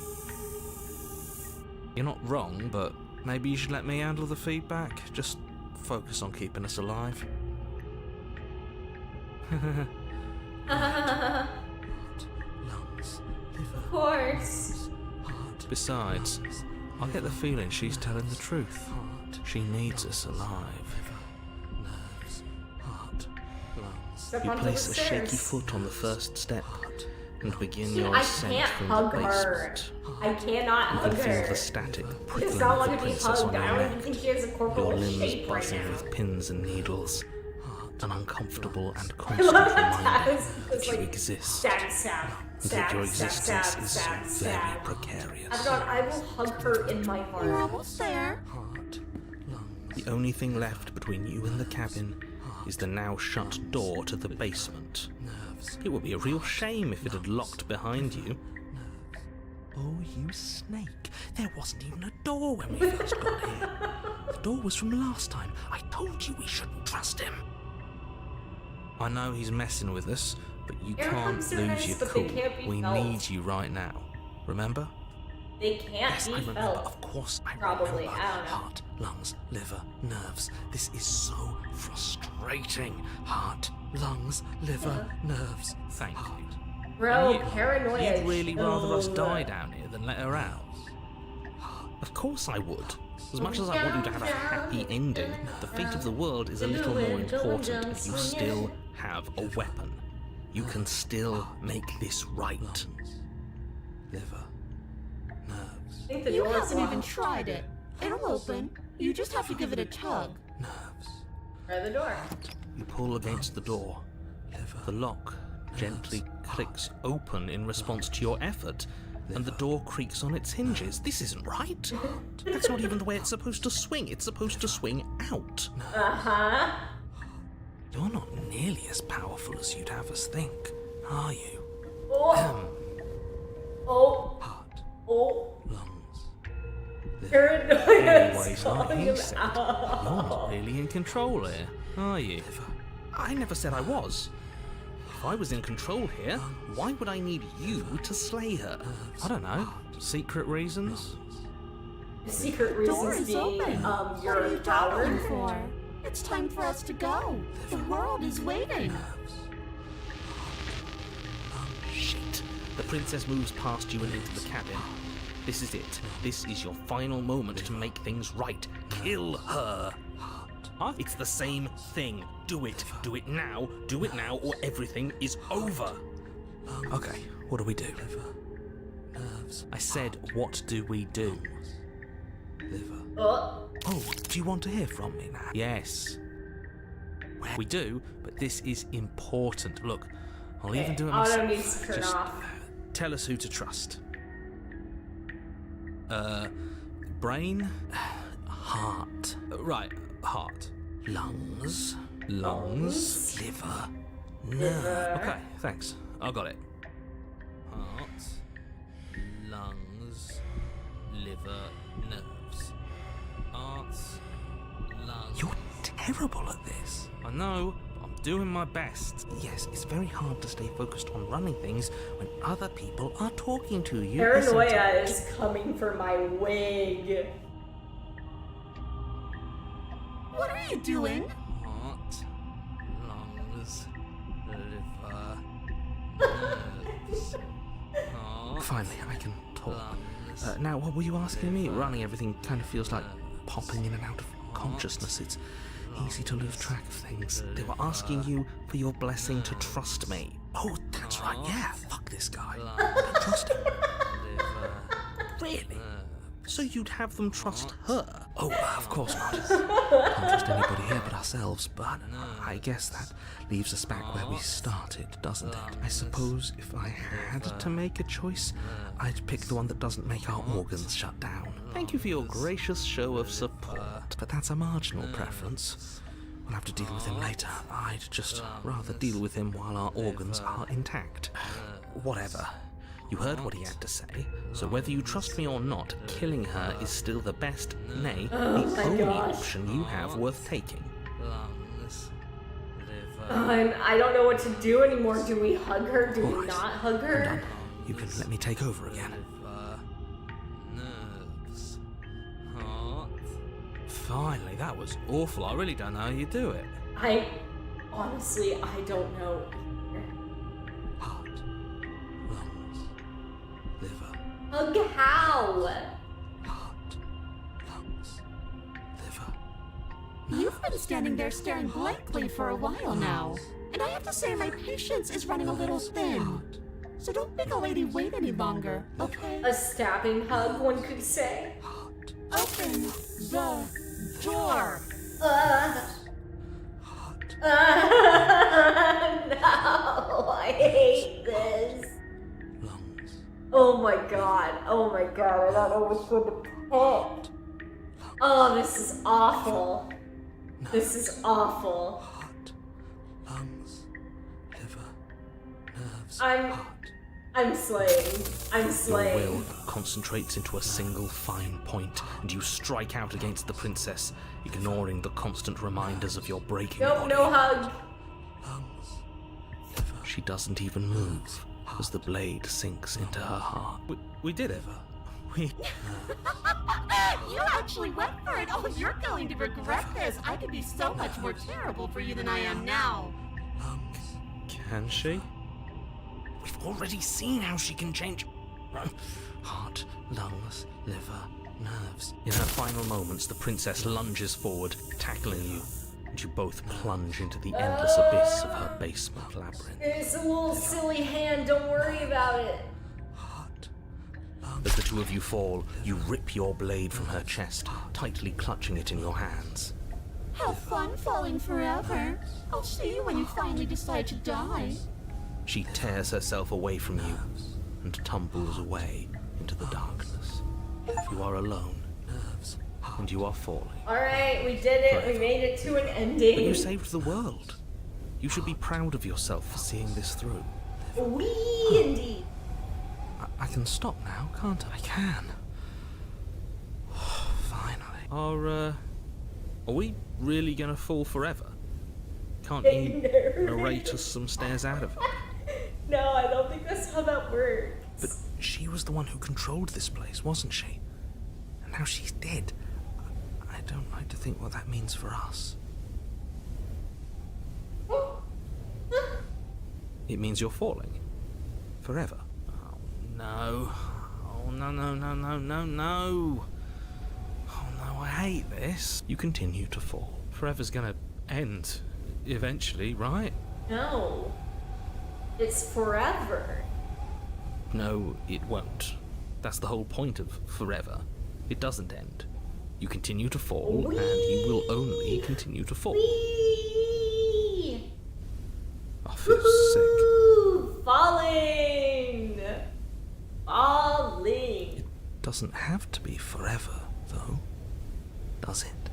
You're not wrong, but maybe you should let me handle the feedback. Just focus on keeping us alive. Lungs, liver, Of course. heart. Besides, I get the feeling she's telling the truth. She needs us alive. Nerves, heart, lungs. Step You onto place the a shaky stairs. foot on the first step and begin Dude, your I ascent can't from hug the her. basement. I cannot You hug can feel her. the static She does prickling not of want the to be princess on hugged. I your don't even neck. think she has a Your corporal limbs shape right buzzing now. with pins and needles. An uncomfortable and I constant love that reminder Taz that is you like exist. stab, stab, And that stab, your stab, existence stab, is stab, so very stab. precarious. Abdon, I will hug her in my We're heart. almost there. Heart, lungs. The only thing left between you and the cabin is the now shut door to the basement. It would be a real shame if it had locked behind you. Oh, you snake. There wasn't even a door when we first got here. The door was from last time. I told you we shouldn't trust him. I know he's messing with us, but you Air can't hugs are lose nice, your but they cool. can't be We felt. need you right now. Remember? They can't Yes, be I remember. felt. Of course, I Probably, remember. I don't know. Heart, lungs, liver, nerves. This is so frustrating. Heart, lungs, liver, nerves. Thank you. Bro, paranoia. You'd really rather us Ugh. die down here than let her out? Of course I would. As much as I want you to have a happy ending, the fate of the world is a little more important if you still have a weapon. You can still make this right. Liver, nerves, I think the You door is haven't even locked. tried it. It'll open. You just have to give it a tug. nerves. Try the door. You pull against the door. The lock gently clicks open in response to your effort, and the door creaks on its hinges. This isn't right. That's not even the way it's supposed to swing. It's supposed to swing out. Uh-huh. You're not nearly as powerful as you'd have us think, are you? Oh. Oh. Heart, Oh. lungs. Paranoia is Always calling are him you said. out. You're not really in control here, are you? I never said I was. If I was in control here, why would I need you to slay her? I don't know. Secret reasons? Secret Door reasons is being, open. What you're are you a coward. talking for? It's time for us to go. The world is waiting. Shit. The princess moves past you and into the cabin. This is it. This is your final moment to make things right. Kill her. Huh? It's the same thing. Do it. Do it now. Do it now, or everything is over. Okay, what do we do? I said, what do we do? Oh. Oh, do you want to hear from me now? Yes. We do, but this is important. Look, I'll even do it myself. Auto needs to turn Just off. tell us who to trust. Brain? Heart. Right, heart. Lungs. Lungs. Liver. Nerve. Okay, thanks. I got it. Heart. Lungs. Liver. Nerves. Heart. Lungs. You're terrible at this. I know. I'm doing my best. Yes, it's very hard to stay focused on running things when other people are talking to you. Paranoia is coming for my wig. What are you doing? Heart, lungs, liver, nerves. Heart, finally, I can talk. Now, what were you asking me? Running everything kind of feels like popping in and out of consciousness. It's easy to lose track of things. They were asking you for your blessing to trust me. Oh, that's right. Yeah, fuck this guy. I don't trust him. Really? So you'd have them trust her? Oh, of course not. Can't trust anybody here but ourselves, but I guess that leaves us back where we started, doesn't it? I suppose if I had to make a choice, I'd pick the one that doesn't make our organs shut down. Thank you for your gracious show of support, but that's a marginal preference. We'll have to deal with him later. I'd just rather deal with him while our organs are intact. Whatever. You heard what he had to say, so whether you trust me or not, killing her is still the best, nay, the only option you have worth taking. I don't know what to do anymore. Do we hug her? Do we Alright, not hug I'm her? done. You can let me take over again. Finally, that was awful. I really don't know how you do it. Honestly, I don't know. Heart, lungs, liver, Hug how? heart, lungs, liver. You've been standing there staring blankly for a while now. And I have to say my patience is running a little thin. So don't make a lady wait any longer, okay? A stabbing hug, one could say. Open the door. No, I hate this. Lungs, Oh my god. Oh my god. I don't know which one to pick. Oh, this is awful. This is awful. heart, lungs, liver, nerves, I'm slaying. I'm Your slaying. will concentrates into a single fine point, and you strike out against the princess, ignoring the constant reminders of your breaking Nope, body. no hug. She doesn't even move as the blade sinks into her heart. We did it. We... You actually went for it. Oh, you're going to regret this. I could be so much more terrible for you than I am now. Can she? We've already seen how she can change. Heart, lungs, liver, nerves. In her final moments, the princess lunges forward, tackling you, and you both plunge into the endless abyss of her basement labyrinth. It's a little silly hand. Don't worry about it. As the two of you fall, you rip your blade from her chest, tightly clutching it in your hands. Have fun falling forever. I'll see you when you finally decide to die. She tears herself away from you and tumbles away into the darkness. You are alone, and you are falling. Alright, we did it. We made it to an But ending. you saved the world. You should be proud of yourself for seeing this through. Wee, indeed. I can stop now, can't I? I can. Finally. Are we really gonna fall forever? Can't you narrate us some stairs out of it? No, I don't think that's how that works. But she was the one who controlled this place, wasn't she? And now she's dead. I don't like to think what that means for us. It means you're falling. Forever. Oh, no. Oh, no, no, no, no, no, no. Oh, no, I hate this. You continue to fall. Forever's gonna end eventually, right? No. It's forever. No, it won't. That's the whole point of forever. It doesn't end. You continue to fall, and you will only continue to fall. Wee! I feel sick. Ooh, falling! Falling. Doesn't have to be forever, though, does it?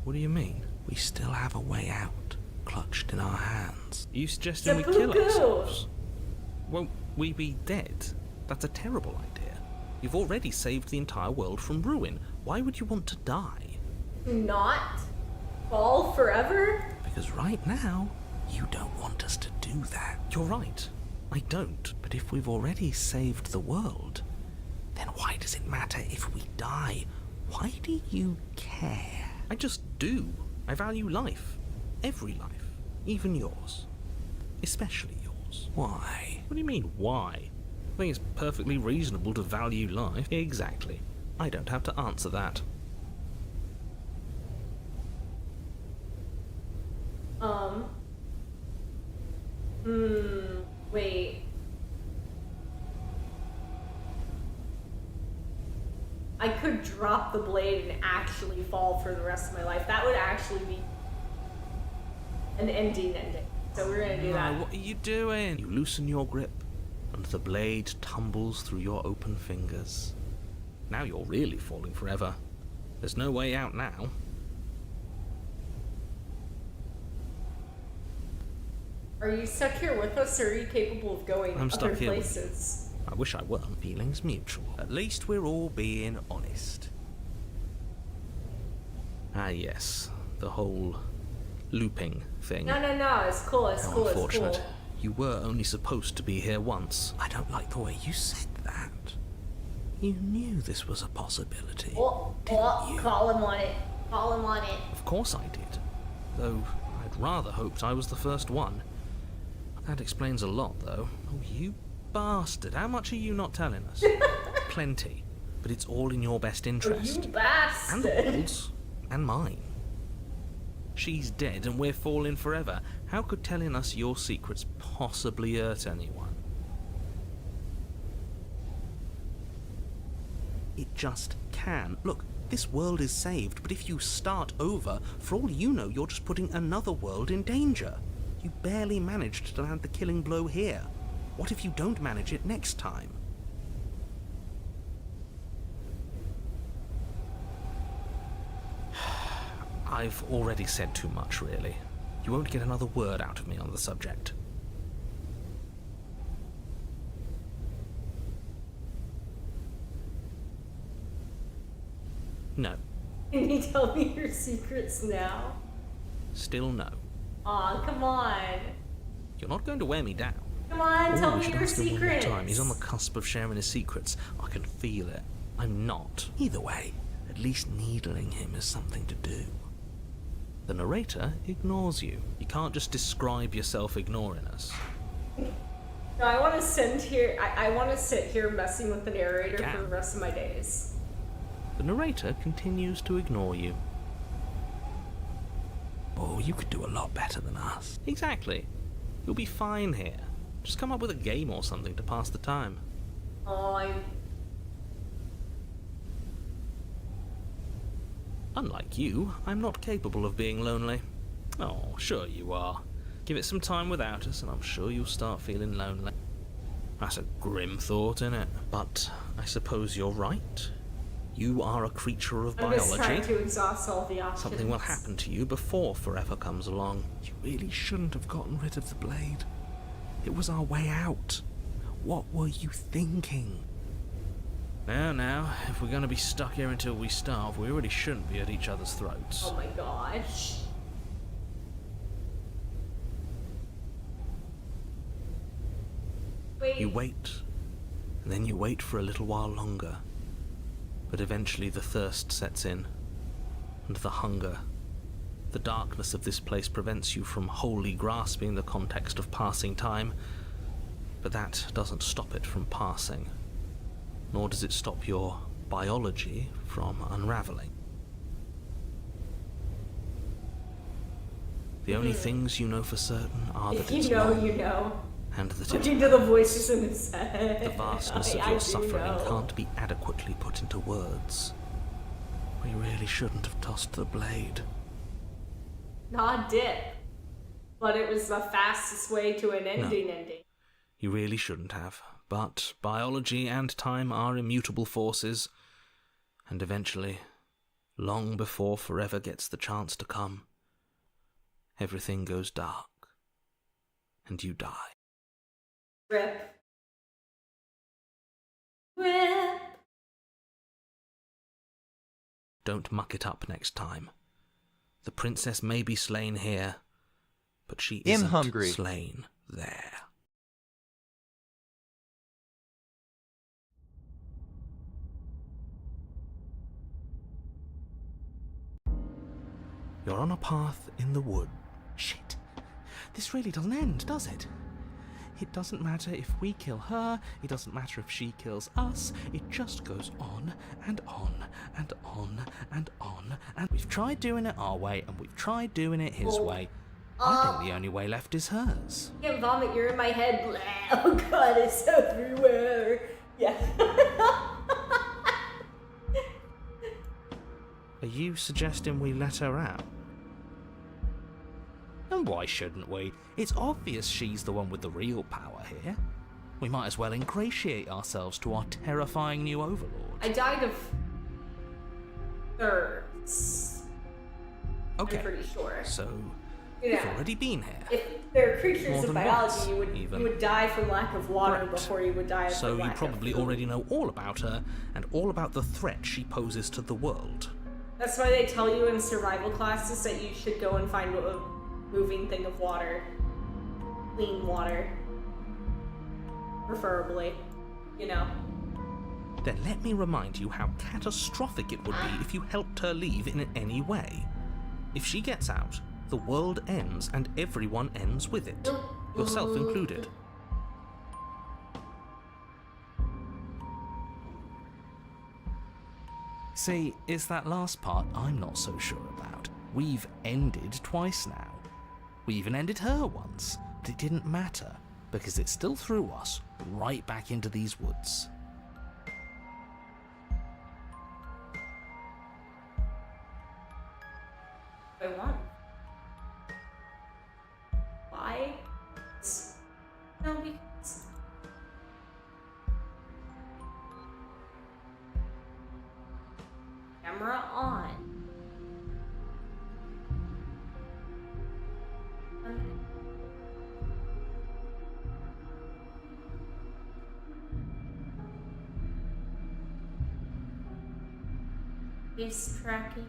What do you mean? We still have a way out, clutched in our hands. Are you suggesting we kill Seppuku. ourselves? Won't we be dead? That's a terrible idea. You've already saved the entire world from ruin. Why would you want to die? Not fall forever? Because right now, you don't want us to do that. You're right. I don't. But if we've already saved the world, then why does it matter if we die? Why do you care? I just do. I value life. Every life. Even yours. Especially yours. Why? What do you mean, why? I think it's perfectly reasonable to value life. Exactly. I don't have to answer that. Wait. I could drop the blade and actually fall for the rest of my life. That would actually be an ending. So we're gonna do that. What are you doing? You loosen your grip, and the blade tumbles through your open fingers. Now you're really falling forever. There's no way out now. Are you stuck here with us, or are you capable of going I'm other stuck here with places? I wish I were. Feelings mutual. At least we're all being honest. Ah, yes. The whole looping thing. No, it's cool, it's How cool, it's unfortunate. cool. You were only supposed to be here once. I don't like the way you said that. You knew this was a possibility. Oh, you? call him on it. Call him on it. Of course I did. Though I'd rather hoped I was the first one. That explains a lot, though. Oh, you bastard. How much are you not telling us? Plenty. But it's all in your best interest. You bastard. And the world's. And mine. She's dead and we're falling forever. How could telling us your secrets possibly hurt anyone? It just can. Look, this world is saved, but if you start over, for all you know, you're just putting another world in danger. You barely managed to land the killing blow here. What if you don't manage it next time? I've already said too much, really. You won't get another word out of me on the subject. No. Can you tell me your secrets now? Still no. Aw, come on. You're not going to wear me down. Come on, tell we me should your ask him one more secrets. time. He's on the cusp of sharing his secrets. I can feel it. I'm not. Either way, at least needling him is something to do. The narrator ignores you. You can't just describe yourself ignoring us. No, I want to sit here messing with the narrator for Damn. the rest of my days. The narrator continues to ignore you. Oh, you could do a lot better than us. Exactly. You'll be fine here. Just come up with a game or something to pass the time. Oh, Unlike you, I'm not capable of being lonely. Oh, sure you are. Give it some time without us, and I'm sure you'll start feeling lonely. That's a grim thought, isn't it? But I suppose you're right. You are a creature of I'm just trying biology. to exhaust all the options. Something will happen to you before forever comes along. You really shouldn't have gotten rid of the blade. It was our way out. What were you thinking? Now, if we're going to be stuck here until we starve, we really shouldn't be at each other's throats. Oh my gosh. Wait. You wait, and then you wait for a little while longer. But eventually the thirst sets in, and the hunger. The darkness of this place prevents you from wholly grasping the context of passing time, but that doesn't stop it from passing, nor does it stop your biology from unraveling. The only things you know for certain are that If it's you know, long, you know. and that Looking it to the voices in his head. the vastness of I your do suffering know. can't be adequately put into words. We really shouldn't have tossed the blade. Not dip. But it was the fastest way to an ending. You really shouldn't have. But biology and time are immutable forces, and eventually, long before forever gets the chance to come, everything goes dark, and you die. Rip. Rip. Don't muck it up next time. The princess may be slain here, but she I'm isn't hungry. slain there. You're on a path in the wood. Shit. This really doesn't end, does it? It doesn't matter if we kill her, it doesn't matter if she kills us, it just goes on and on and on and on. And we've tried doing it our way, and we've tried doing it his way. I think the only way left is hers. Can't vomit, you're in my head. Blah. Oh god, it's everywhere. Yeah. Are you suggesting we let her out? And why shouldn't we? It's obvious she's the one with the real power here. We might as well ingratiate ourselves to our terrifying new overlord. I died of thirst. Okay, I'm pretty sure. so Yeah. you've already been here. If they're creatures More of than biology, once, you even. would die from lack of water Right. before you would die So from you lack probably of food. already know all about her, and all about the threat she poses to the world. That's why they tell you in survival classes that you should go and find a moving thing of water. Clean water. Preferably. You know. Then let me remind you how catastrophic it would be if you helped her leave in any way. If she gets out, the world ends and everyone ends with it, yourself included. See, it's that last part I'm not so sure about. We've ended twice now. We even ended her once, but it didn't matter, because it still threw us right back into these woods. I want. Why? No, because. Camera on. Face tracking.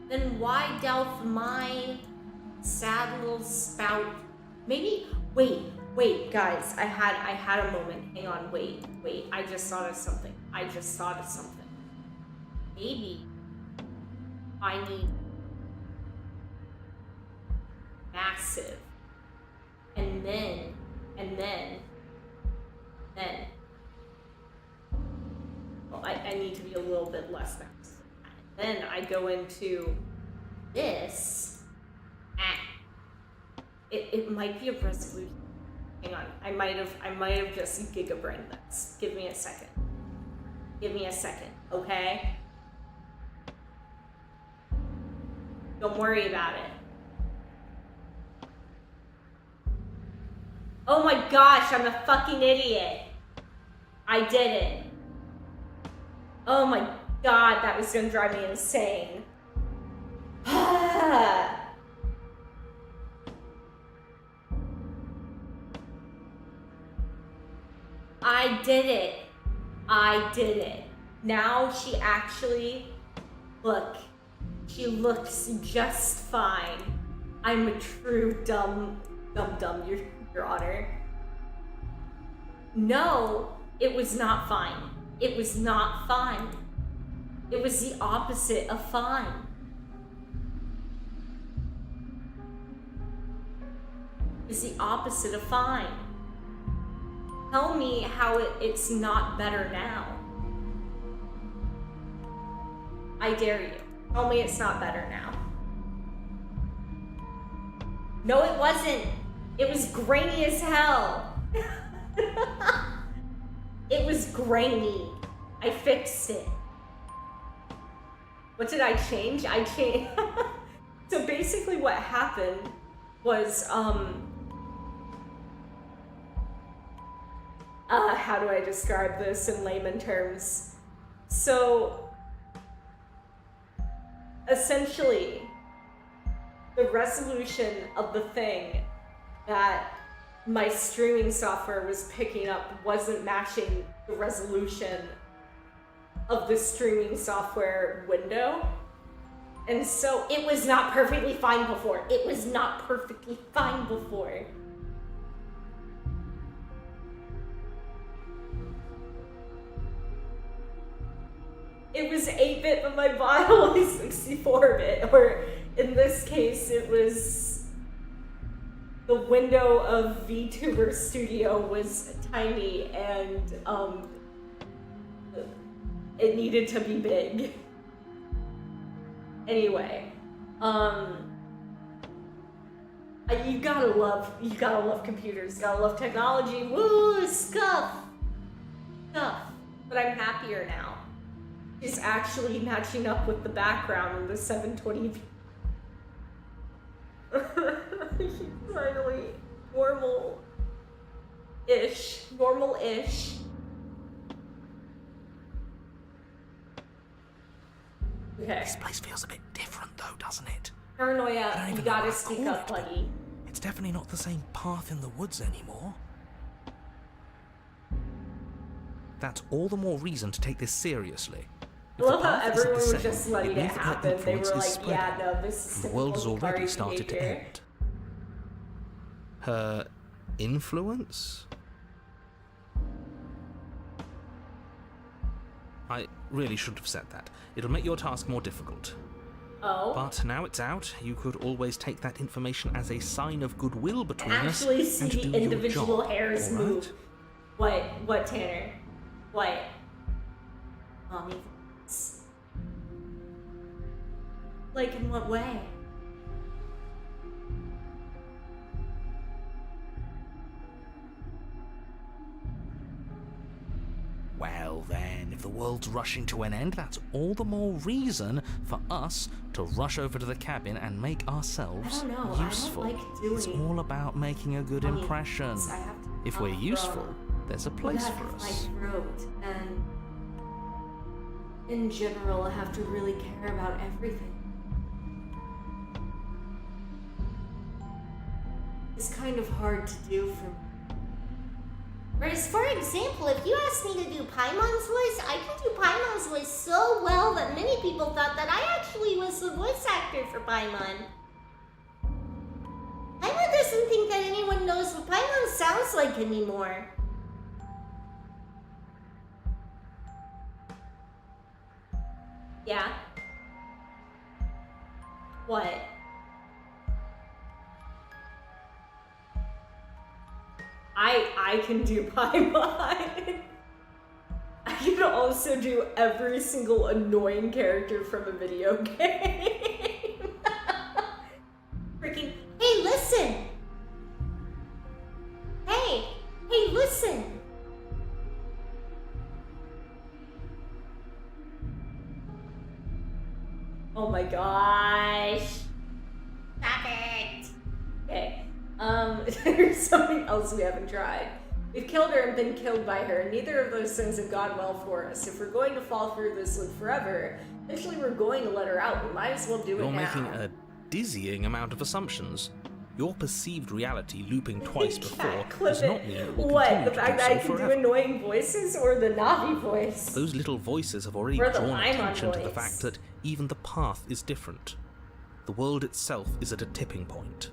Then why delve my sad little spout? Maybe wait, guys. I had a moment. Hang on, wait. I just thought of something. Maybe I need massive. And then well, I need to be a little bit less massive. Then I go into this. It might be a resolution. Hang on. I might have just gigabrained this. Give me a second. Give me a second, okay? Don't worry about it. Oh my gosh, I'm a fucking idiot. I did it. Oh my god, that was gonna drive me insane. I did it. I did it. Now she actually, look, she looks just fine. I'm a true dumb, Your Honor. No, it was not fine. It was not fine. It was the opposite of fine. It was the opposite of fine. Tell me how it's not better now. I dare you. Tell me it's not better now. No, it wasn't. It was grainy as hell. It was grainy. I fixed it. What did I change? I changed. So basically what happened was, how do I describe this in layman terms? So, essentially, the resolution of the thing that my streaming software was picking up wasn't matching the resolution of the streaming software window. And so it was not perfectly fine before. It was not perfectly fine before. It was 8-bit, but my bottle was 64-bit, or in this case, it was the window of VTuber Studio was tiny and it needed to be big. Anyway, you gotta love computers, you gotta love technology. Woo, stuff. But I'm happier now. It's actually matching up with the background in the 720p. Finally, normal-ish. Okay. This place feels a bit different though, doesn't it? Paranoia, you gotta speak up, buddy. It's definitely not the same path in the woods anymore. That's all the more reason to take this seriously. I love how everyone was just letting it happen. They were like, yeah, no, this is the world has typical already Atari started to behavior. end. Her influence? I really shouldn't have said that. It'll make your task more difficult. Oh. But now it's out, you could always take that information as a sign of goodwill between us Actually see and do the your individual job, hairs all right? move. What, Tanner? What? Mommy voice. Like, in what way? Well then, if the world's rushing to an end, that's all the more reason for us to rush over to the cabin and make ourselves I don't know, useful. I don't like doing It's all about making a good Mommy impression. voice. I have to If we're come useful, from there's a the place back for of us. my throat, and in general, I have to really care about everything. It's kind of hard to do for me. Whereas, for example, if you asked me to do Paimon's voice, I can do Paimon's voice so well that many people thought that I actually was the voice actor for Paimon. Paimon doesn't think that anyone knows what Paimon sounds like anymore. Yeah? What? I can do Paimon. I can also do every single annoying character from a video game. Freaking, Hey, listen! Hey, Hey, listen! Oh my gosh. Stop it! Okay. There's something else we haven't tried. We've killed her and been killed by her, and neither of those things have gone well for us. If we're going to fall through this loop forever, eventually we're going to let her out. We might as well do it You're now. making a dizzying amount of assumptions. Your perceived reality looping twice before does not mean it will What? continue The to fact do that I so can do forever. annoying voices or the Navi voice? Those little voices have already Or the drawn Paimon attention to the voice. fact that even the path is different. The world itself is at a tipping point.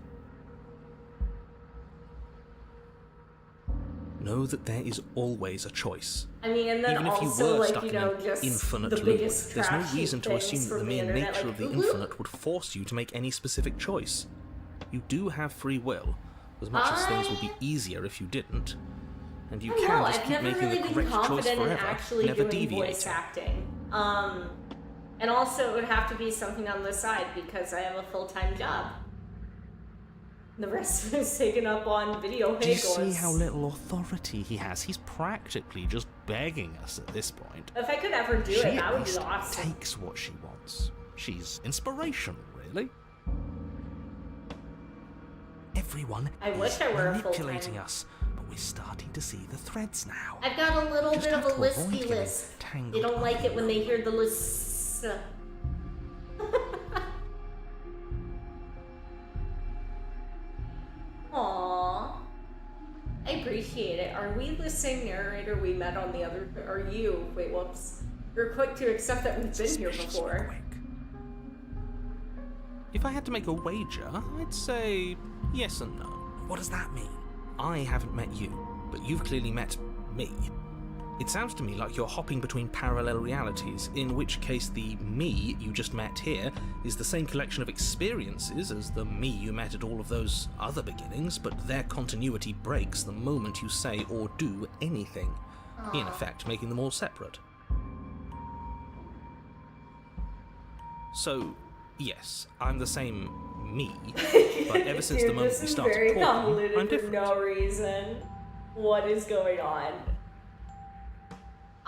Know that there is always a choice. I mean, and then Even if you also, were like, stuck you in know, an just infinite the loop, biggest there's no trash heap reason to things assume that from the mere internet, nature like, of the "Ooh." infinite would force you to make any specific choice. You do have free will, as much as things would be easier if you didn't. And you I don't can know, just I've keep never making really the been correct choice confident in forever, actually never doing deviating. voice acting. And also it would have to be something on the side because I have a full-time job. The rest of it is taken up on video Do you see hagels. how little authority he has? He's practically just begging us at this point. If I could ever do She it, at that would be least awesome. takes what she wants. She's inspirational, really. Everyone I wish is I were a manipulating full-time- us, but we're starting to see the threads now. I've got a little Just bit of have a to avoid lispy getting lisp. They tangled don't up like it in when they hear the lisp. Aww. I appreciate it. Are we the same narrator we met on the other... Are you? Wait, whoops. You're quick to accept that we've been here Suspiciously before. quick. If I had to make a wager, I'd say yes and no. What does that mean? I haven't met you, but you've clearly met me. It sounds to me like you're hopping between parallel realities, in which case the me you just met here is the same collection of experiences as the me you met at all of those other beginnings, but their continuity breaks the moment you say or do anything, in effect making them all separate. So, yes, I'm the same me, but ever since the Dude, moment this we is started very talking, convoluted I'm for different. no reason. What is going on?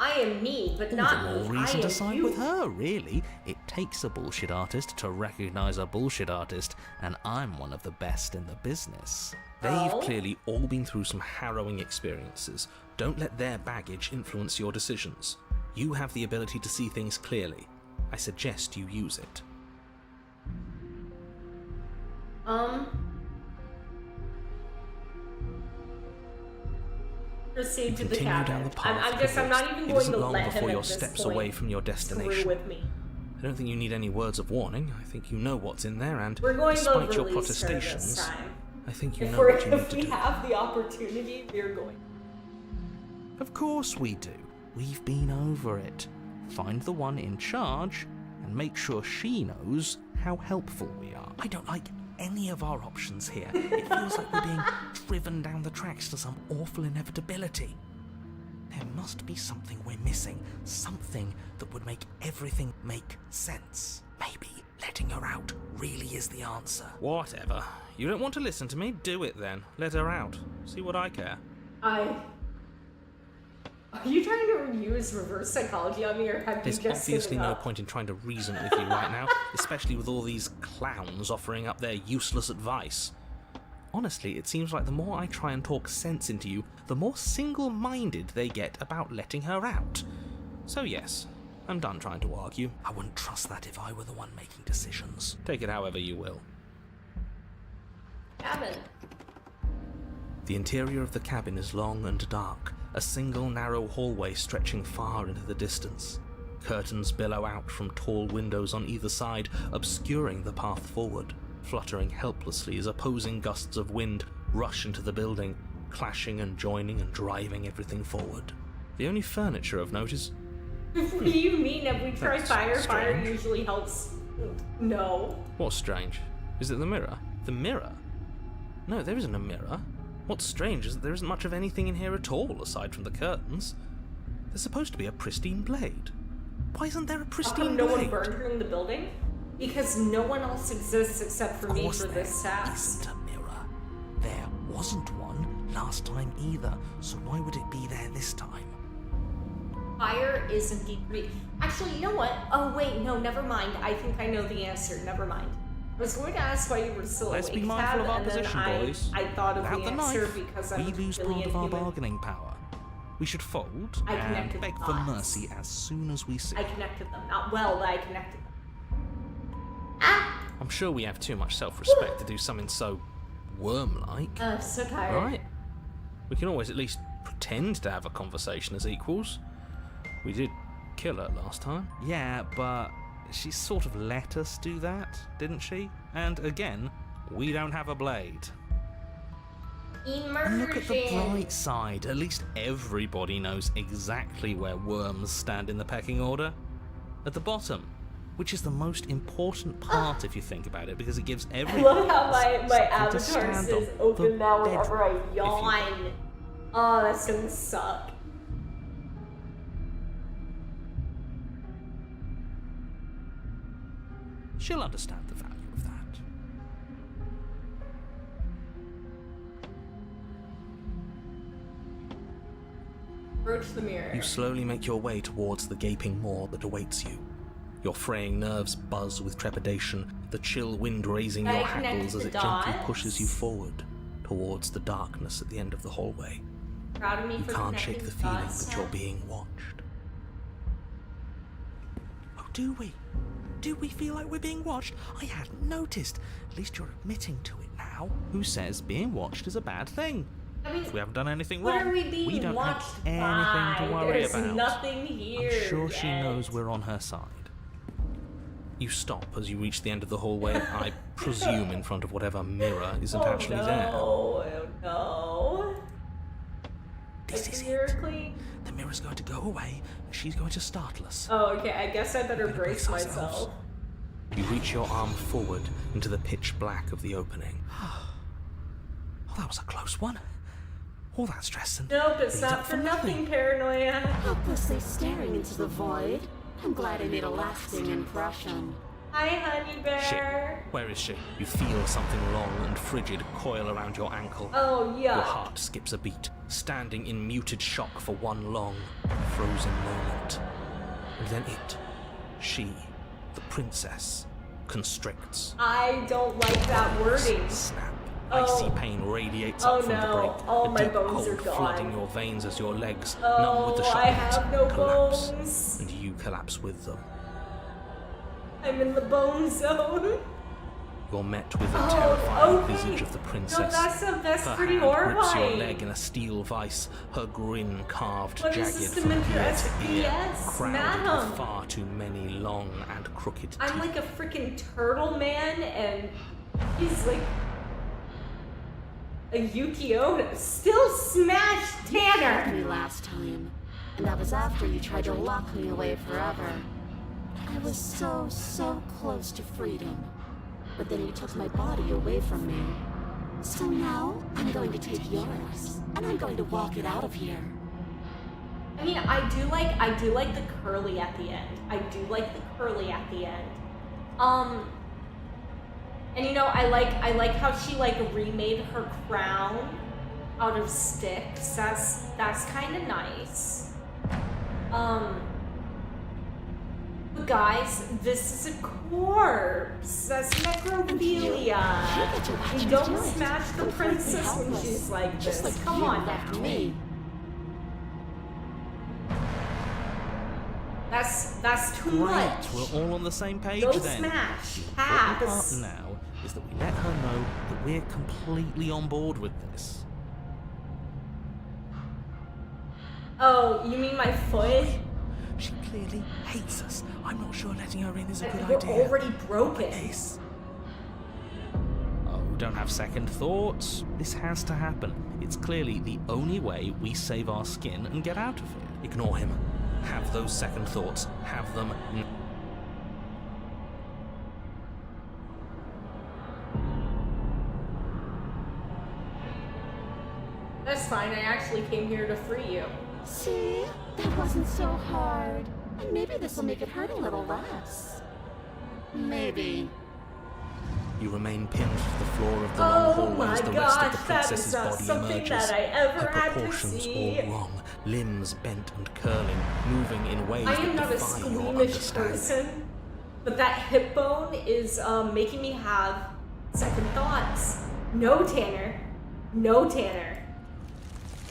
I am me, but not All the me. more I reason am to side you. with her, really. It takes a bullshit artist to recognize a bullshit artist, and I'm one of the best in the business. They've Oh. clearly all been through some harrowing experiences. Don't let their baggage influence your decisions. You have the ability to see things clearly. I suggest you use it. Proceed to the Continue cabin. down the path. I'm not even it going isn't to long let him before at you're this steps point away from your screw destination. with me. I don't think you need any words of warning. I think you know what's in there, and We're going to despite your release her protestations, this time. I think you If, know we're, what you need if to we do. have the opportunity, we're going. Of course we do. We've been over it. Find the one in charge and make sure she knows how helpful we are. I don't like any of our options here. It feels like we're being driven down the tracks to some awful inevitability. There must be something we're missing, something that would make everything make sense. Maybe letting her out really is the answer. Whatever. You don't want to listen to me? Do it then. Let her out. See what I care. Are you trying to use reverse psychology on me, or have There's you just obviously given no up? point in trying to reason with you right now, especially with all these clowns offering up their useless advice. Honestly, it seems like the more I try and talk sense into you, the more single-minded they get about letting her out. So yes, I'm done trying to argue. I wouldn't trust that if I were the one making decisions. Take it however you will. Cabin. The interior of the cabin is long and dark, a single narrow hallway stretching far into the distance. Curtains billow out from tall windows on either side, obscuring the path forward, fluttering helplessly as opposing gusts of wind rush into the building, clashing and joining and driving everything forward. The only furniture of note is... What do you mean? Have we tried That's fire? Fire strange. usually helps. No. What's strange? Is it the mirror? The mirror? No, there isn't a mirror. What's strange is that there isn't much of anything in here at all, aside from the curtains. There's supposed to be a pristine blade. Why isn't there a How pristine come no one blade? burned her in the building? Because no one else exists except for Of me course for there this task. isn't a mirror. There wasn't one last time either, so why would it be there this time? Fire is indeed pretty. Actually, you know what? Oh wait, no, never mind. I think I know the answer. Never mind. I was going to ask why you were still Let's awake, be mindful Tab, of our and then position, boys. I thought of Without the the answer knife, because we I'm lose really part of our inhuman. bargaining power. We should fold I and connected beg the for dots. mercy as soon as we see. I connected them. Not well, but I connected them. Ah! I'm sure we have too much self-respect to do something so worm-like. I'm so tired. Right? We can always at least pretend to have a conversation as equals. We did kill her last time. Yeah, but she sort of let us do that, didn't she? And again, we don't have a blade. Immersion. And look at the bright side. At least everybody knows exactly where worms stand in the pecking order. At the bottom, which is the most important part if you think about it, because it gives I everyone love how my something to avatar stand says on. open The now whenever I bedrock, if you yawn. Oh, that's gonna suck. She'll understand the value of that. Approach the mirror. You slowly make your way towards the gaping maw that awaits you. Your fraying nerves buzz with trepidation, the chill wind raising Can I your connect hackles as the it gently dots? pushes you forward towards the darkness at the end of the hallway. Proud of me You for can't connecting shake the the feeling dots, that you're Tab. being watched. Oh, do we? Do we feel like we're being watched? I hadn't noticed. At least you're admitting to it now. Who says being watched is a bad thing? I mean, If we haven't done anything what wrong, are we being don't watched have anything by? to worry There's about. nothing here. I'm sure she yet. knows we're on her side. You stop as you reach the end of the hallway, I presume in front of whatever mirror isn't actually there. Oh no. This Like is a it. miracle. The mirror's going to go away, and she's going to startle us. Oh, okay. I guess I better Better brace brace ourselves. myself. You reach your arm forward into the pitch black of the opening. Oh, that was a close one. All that stress and Nope, it's build not up for nothing, nothing. paranoia. Helplessly staring into the void. I'm glad I made a lasting impression. Hi, honey bear. Shit. Where is she? You feel something long and frigid coil around your ankle. Oh, yeah. Your heart skips a beat, standing in muted shock for one long, frozen moment. And then she, the princess, constricts. I don't like that wording. Snap. Oh. Icy pain radiates Oh, up from the no. break. All a my deep bones cold are gone. flooding your veins as your legs, numb Oh, with the shock I of it, have no collapse. bones. And you collapse with them. I'm in the bone zone. You're met with the Oh, terrifying okay. visage of the princess. No, that's Her pretty hand grips your horrifying. leg in a steel vice, her grin carved What is jagged this, from Dementor ear to ear, SPS? crowded Madam. with far too many long and crooked teeth. I'm like a freaking turtle man, and he's like a Yuki Ono. Still smash You Tanner. me last time, and that was after you tried to lock me away forever. I was so close to freedom, but then you took my body away from me. So now I'm going to take yours, and I'm going to walk it out of here. I mean, I do like the curly at the end. I do like the curly at the end. And you know, I like how she like remade her crown out of sticks. That's kind of nice. But guys, this is a corpse. That's necrophilia. get to watch You me don't do it. smash the Completely princess when helpless. she's like this. Just like Come you on left now. me. That's too Great, much. we're all on the same page Go then. smash. The important part Pass. now is that we let her know that we're completely on board with this. Oh, you mean my foot? She clearly hates us. I'm not sure letting her in is a good We're idea. already broken. Ace. Oh, don't have second thoughts. This has to happen. It's clearly the only way we save our skin and get out of here. Ignore him. Have those second thoughts. Have them. That's fine. I actually came here to free you. See? That wasn't so hard. And maybe this will make it hurt a little less. Maybe. You remain pinned to the floor of the long hallway as the rest of the that is princess's not body something emerges. that I ever Her had to proportions see. all wrong, limbs bent and curling, moving in ways I am that not a defy your squeamish understanding. person, but that hip bone is making me have second thoughts. No, Tanner. No, Tanner.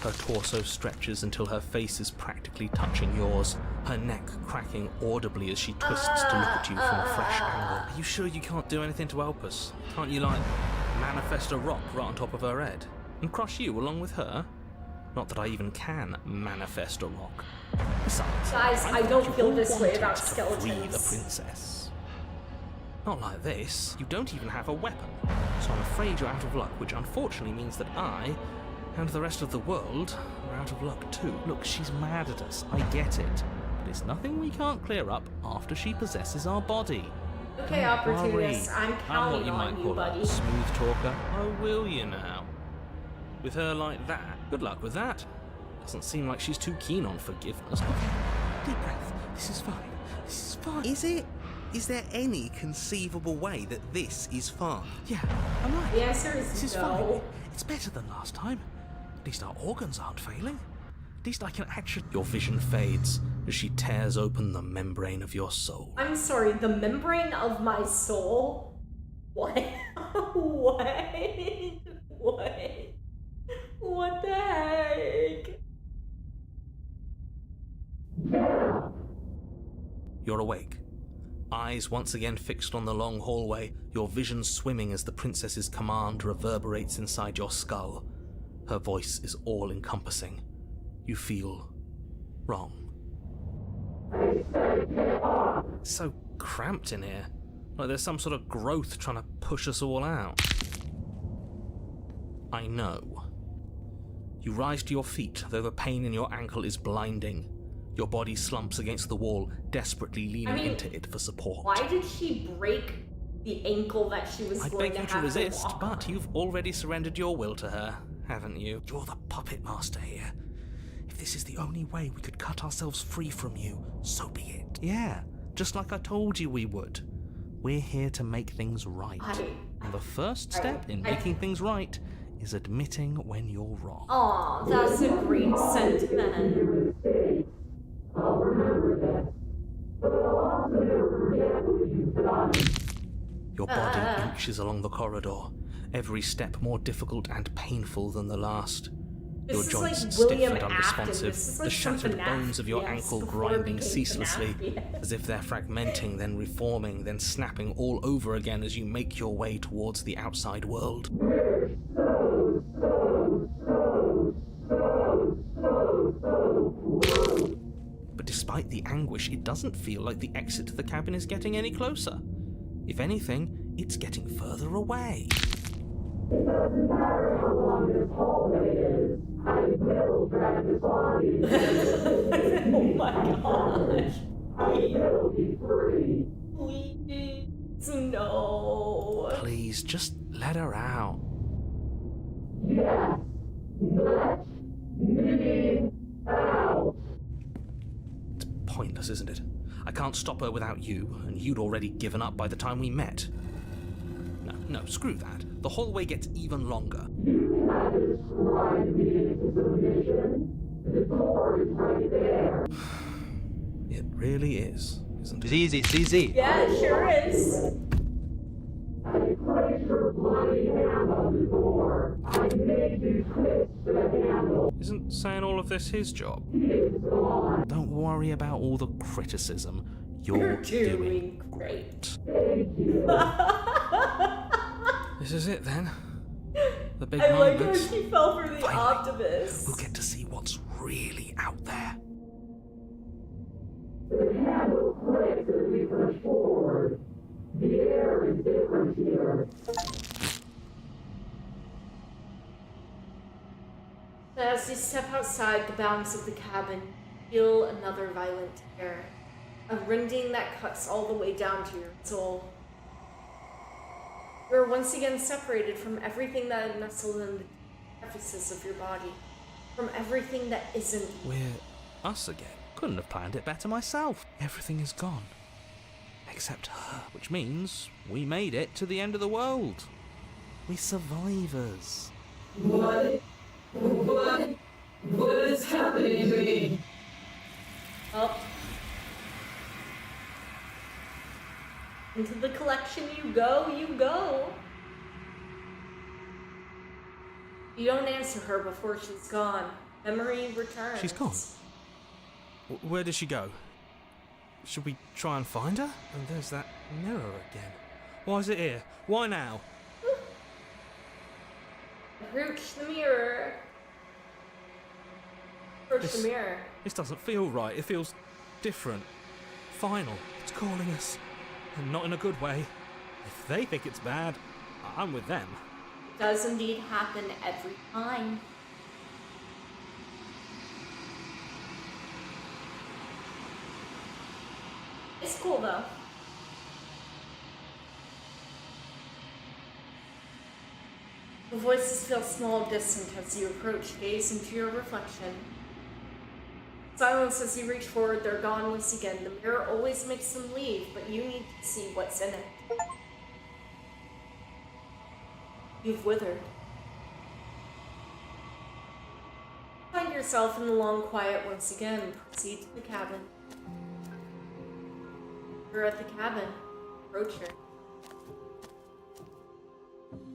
Her torso stretches until her face is practically touching yours, her neck cracking audibly as she twists to look at you from a fresh angle. Are you sure you can't do anything to help us? Can't you, like, manifest a rock right on top of her head? And crush you along with her? Not that I even can manifest a rock. Besides, Guys, I thought don't you feel all this way wanted about to free the skeletons. princess. Not like this. You don't even have a weapon. So I'm afraid you're out of luck, which unfortunately means that I and the rest of the world are out of luck too. Look, she's mad at us. I get it. But it's nothing we can't clear up after she possesses our body. Okay, Don't opportunist, worry. I'm what counting you might on you, call buddy. a smooth talker. Oh, will you now? With her like that? Good luck with that. Doesn't seem like she's too keen on forgiveness. Deep breath. This is fine. This is fine. Is it? Is there any conceivable way that this is fun? Yeah, I'm right. The answer This is is fine. no. It's better than last time. At least our organs aren't failing. At least I can actually... Your vision fades as she tears open the membrane of your soul. I'm sorry, the membrane of my soul? What? What? What? What the heck? You're awake. Eyes once again fixed on the long hallway, your vision swimming as the princess's command reverberates inside your skull. Her voice is all-encompassing. You feel wrong. It's so cramped in here. Like there's some sort of growth trying to push us all out. I know. You rise to your feet, though the pain in your ankle is blinding. Your body slumps against the wall, desperately leaning into it for support. Why did she break the ankle that she was I'd going beg to you have to resist, walk but on? you've already surrendered your will to her, haven't you? You're the puppet master here. If this is the only way we could cut ourselves free from you, so be it. Yeah, just like I told you we would. We're here to make things right. And the first step in making things right is admitting when you're wrong. Aw, that's a great sentiment. Your body inches along the corridor, every step more difficult and painful than the last. Your This is joints like stiff William and Afton. unresponsive, This is the like some shattered FNAF bones of your PS ankle before it grinding became ceaselessly, FNAF. as if they're fragmenting, then reforming, then snapping all over again as you make your way towards the outside world. But despite the anguish, it doesn't feel like the exit to the cabin is getting any closer. If anything, it's getting further away. Oh my gosh. Please, no. Please, just let her out. It's pointless, isn't it? I can't stop her without you, and you'd already given up by the time we met. No, screw that. The hallway gets even longer. It really is, isn't it? Easy, it's easy. Yeah, it sure is. Isn't saying all of this his job? Don't worry about all the criticism. You're Doing great. This is it then. The big I like how moment. she fell for the Finally, optimist. We'll get to see what's really out there. As you step outside the bounds of the cabin, feel another violent tear. A rending that cuts all the way down to your soul. You are once again separated from everything that had nestled in the crevices of your body. From everything that isn't you. We're us again. Couldn't have planned it better myself. Everything is gone. except her, which means we made it to the end of the world. We survivors. Oh. Into the collection you go, you go. You don't answer her before she's gone. Memory returns. She's gone? Where did she go? Should we try and find her? And there's that mirror again. Why is it here? Why now? Approach the mirror. Approach the mirror. This doesn't feel right. It feels different. Final. It's calling us. And not in a good way. If they think it's bad, I'm with them. It does indeed happen every time. It's cool though. The voices feel small and distant as you approach, gaze into your reflection. Silence as you reach forward, they're gone once again. The mirror always makes them leave, but you need to see what's in it. You've withered. Find yourself in the long quiet once again. Proceed to the cabin. You're at the cabin. Approach her.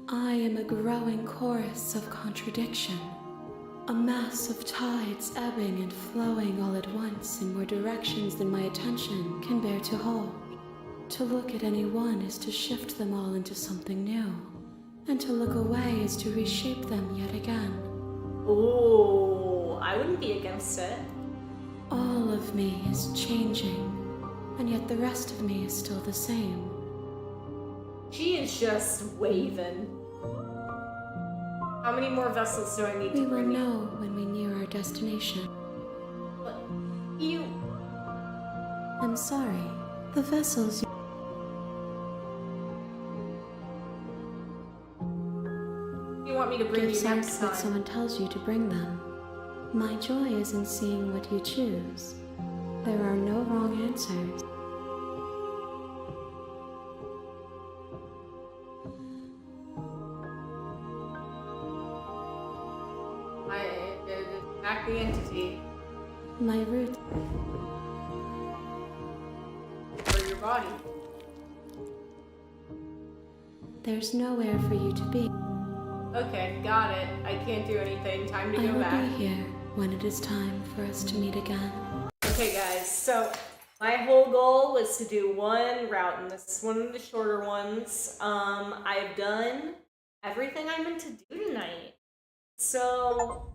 I am a growing chorus of contradiction. A mass of tides ebbing and flowing all at once in more directions than my attention can bear to hold. To look at any one is to shift them all into something new, and to look away is to reshape them yet again. Ooh, I wouldn't be against it. All of me is changing, and yet the rest of me is still the same. She is just waving. How many more vessels do I need We to will bring you? know when we near our destination. What? You... I'm sorry. The vessels You want me to bring you gives out next what time? someone tells you to bring them. My joy is in seeing what you choose. There are no wrong answers. Back the entity My root. for your body. There's nowhere for you to be. Okay, got it. I can't do anything. Time to I go will back. be here when it is time for us to meet again. Okay, guys, so my whole goal was to do one route, and this is one of the shorter ones. I've done everything I meant to do tonight. So,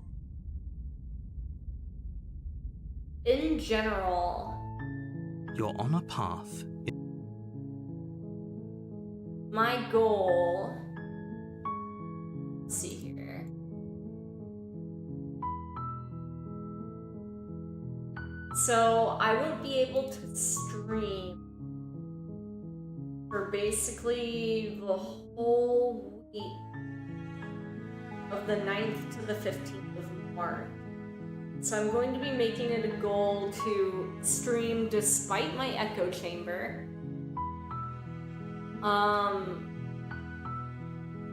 in general, You're on a path. my goal... Let's see here. So, I won't be able to stream for basically the whole week of the 9th to the 15th of March. So I'm going to be making it a goal to stream despite my echo chamber.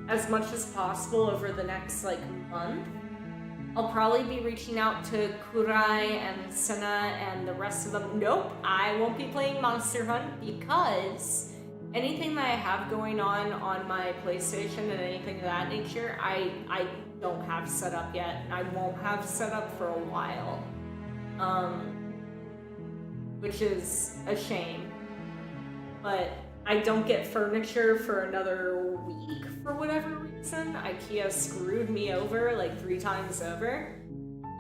As much as possible over the next month. I'll probably be reaching out to Kurai and Senna and the rest of them. Nope, I won't be playing Monster Hunt because anything that I have going on my PlayStation and anything of that nature, I don't have set up yet, and I won't have set up for a while. Which is a shame. But I don't get furniture for another week for whatever reason. IKEA screwed me over 3 times over.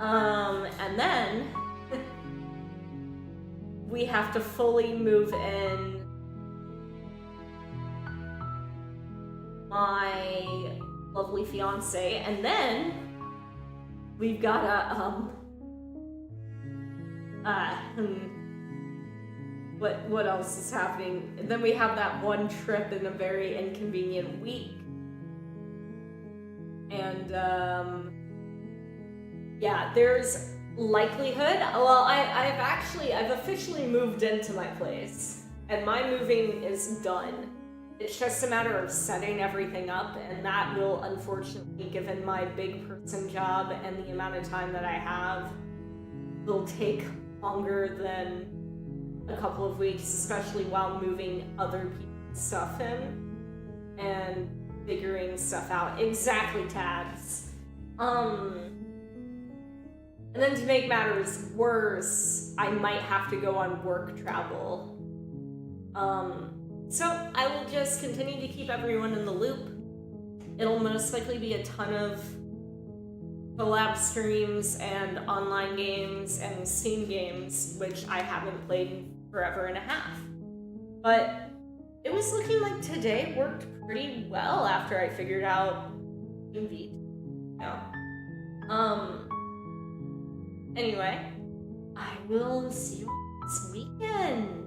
And then we have to fully move in my lovely fiance, and then we've gotta what else is happening? And then we have that one trip in a very inconvenient week. And yeah, there's likelihood. Well, I've officially moved into my place. and my moving is done. It's just a matter of setting everything up, and that will, unfortunately, given my big person job and the amount of time that I have, will take longer than a couple of weeks, especially while moving other people's stuff in and figuring stuff out. Exactly, Tabs. And then to make matters worse, I might have to go on work travel. So I will just continue to keep everyone in the loop. It'll most likely be a ton of collab streams and online games and Steam games, which I haven't played in forever and a half. But it was looking like today worked pretty well after I figured out Indeed. Anyway, I will see you this weekend.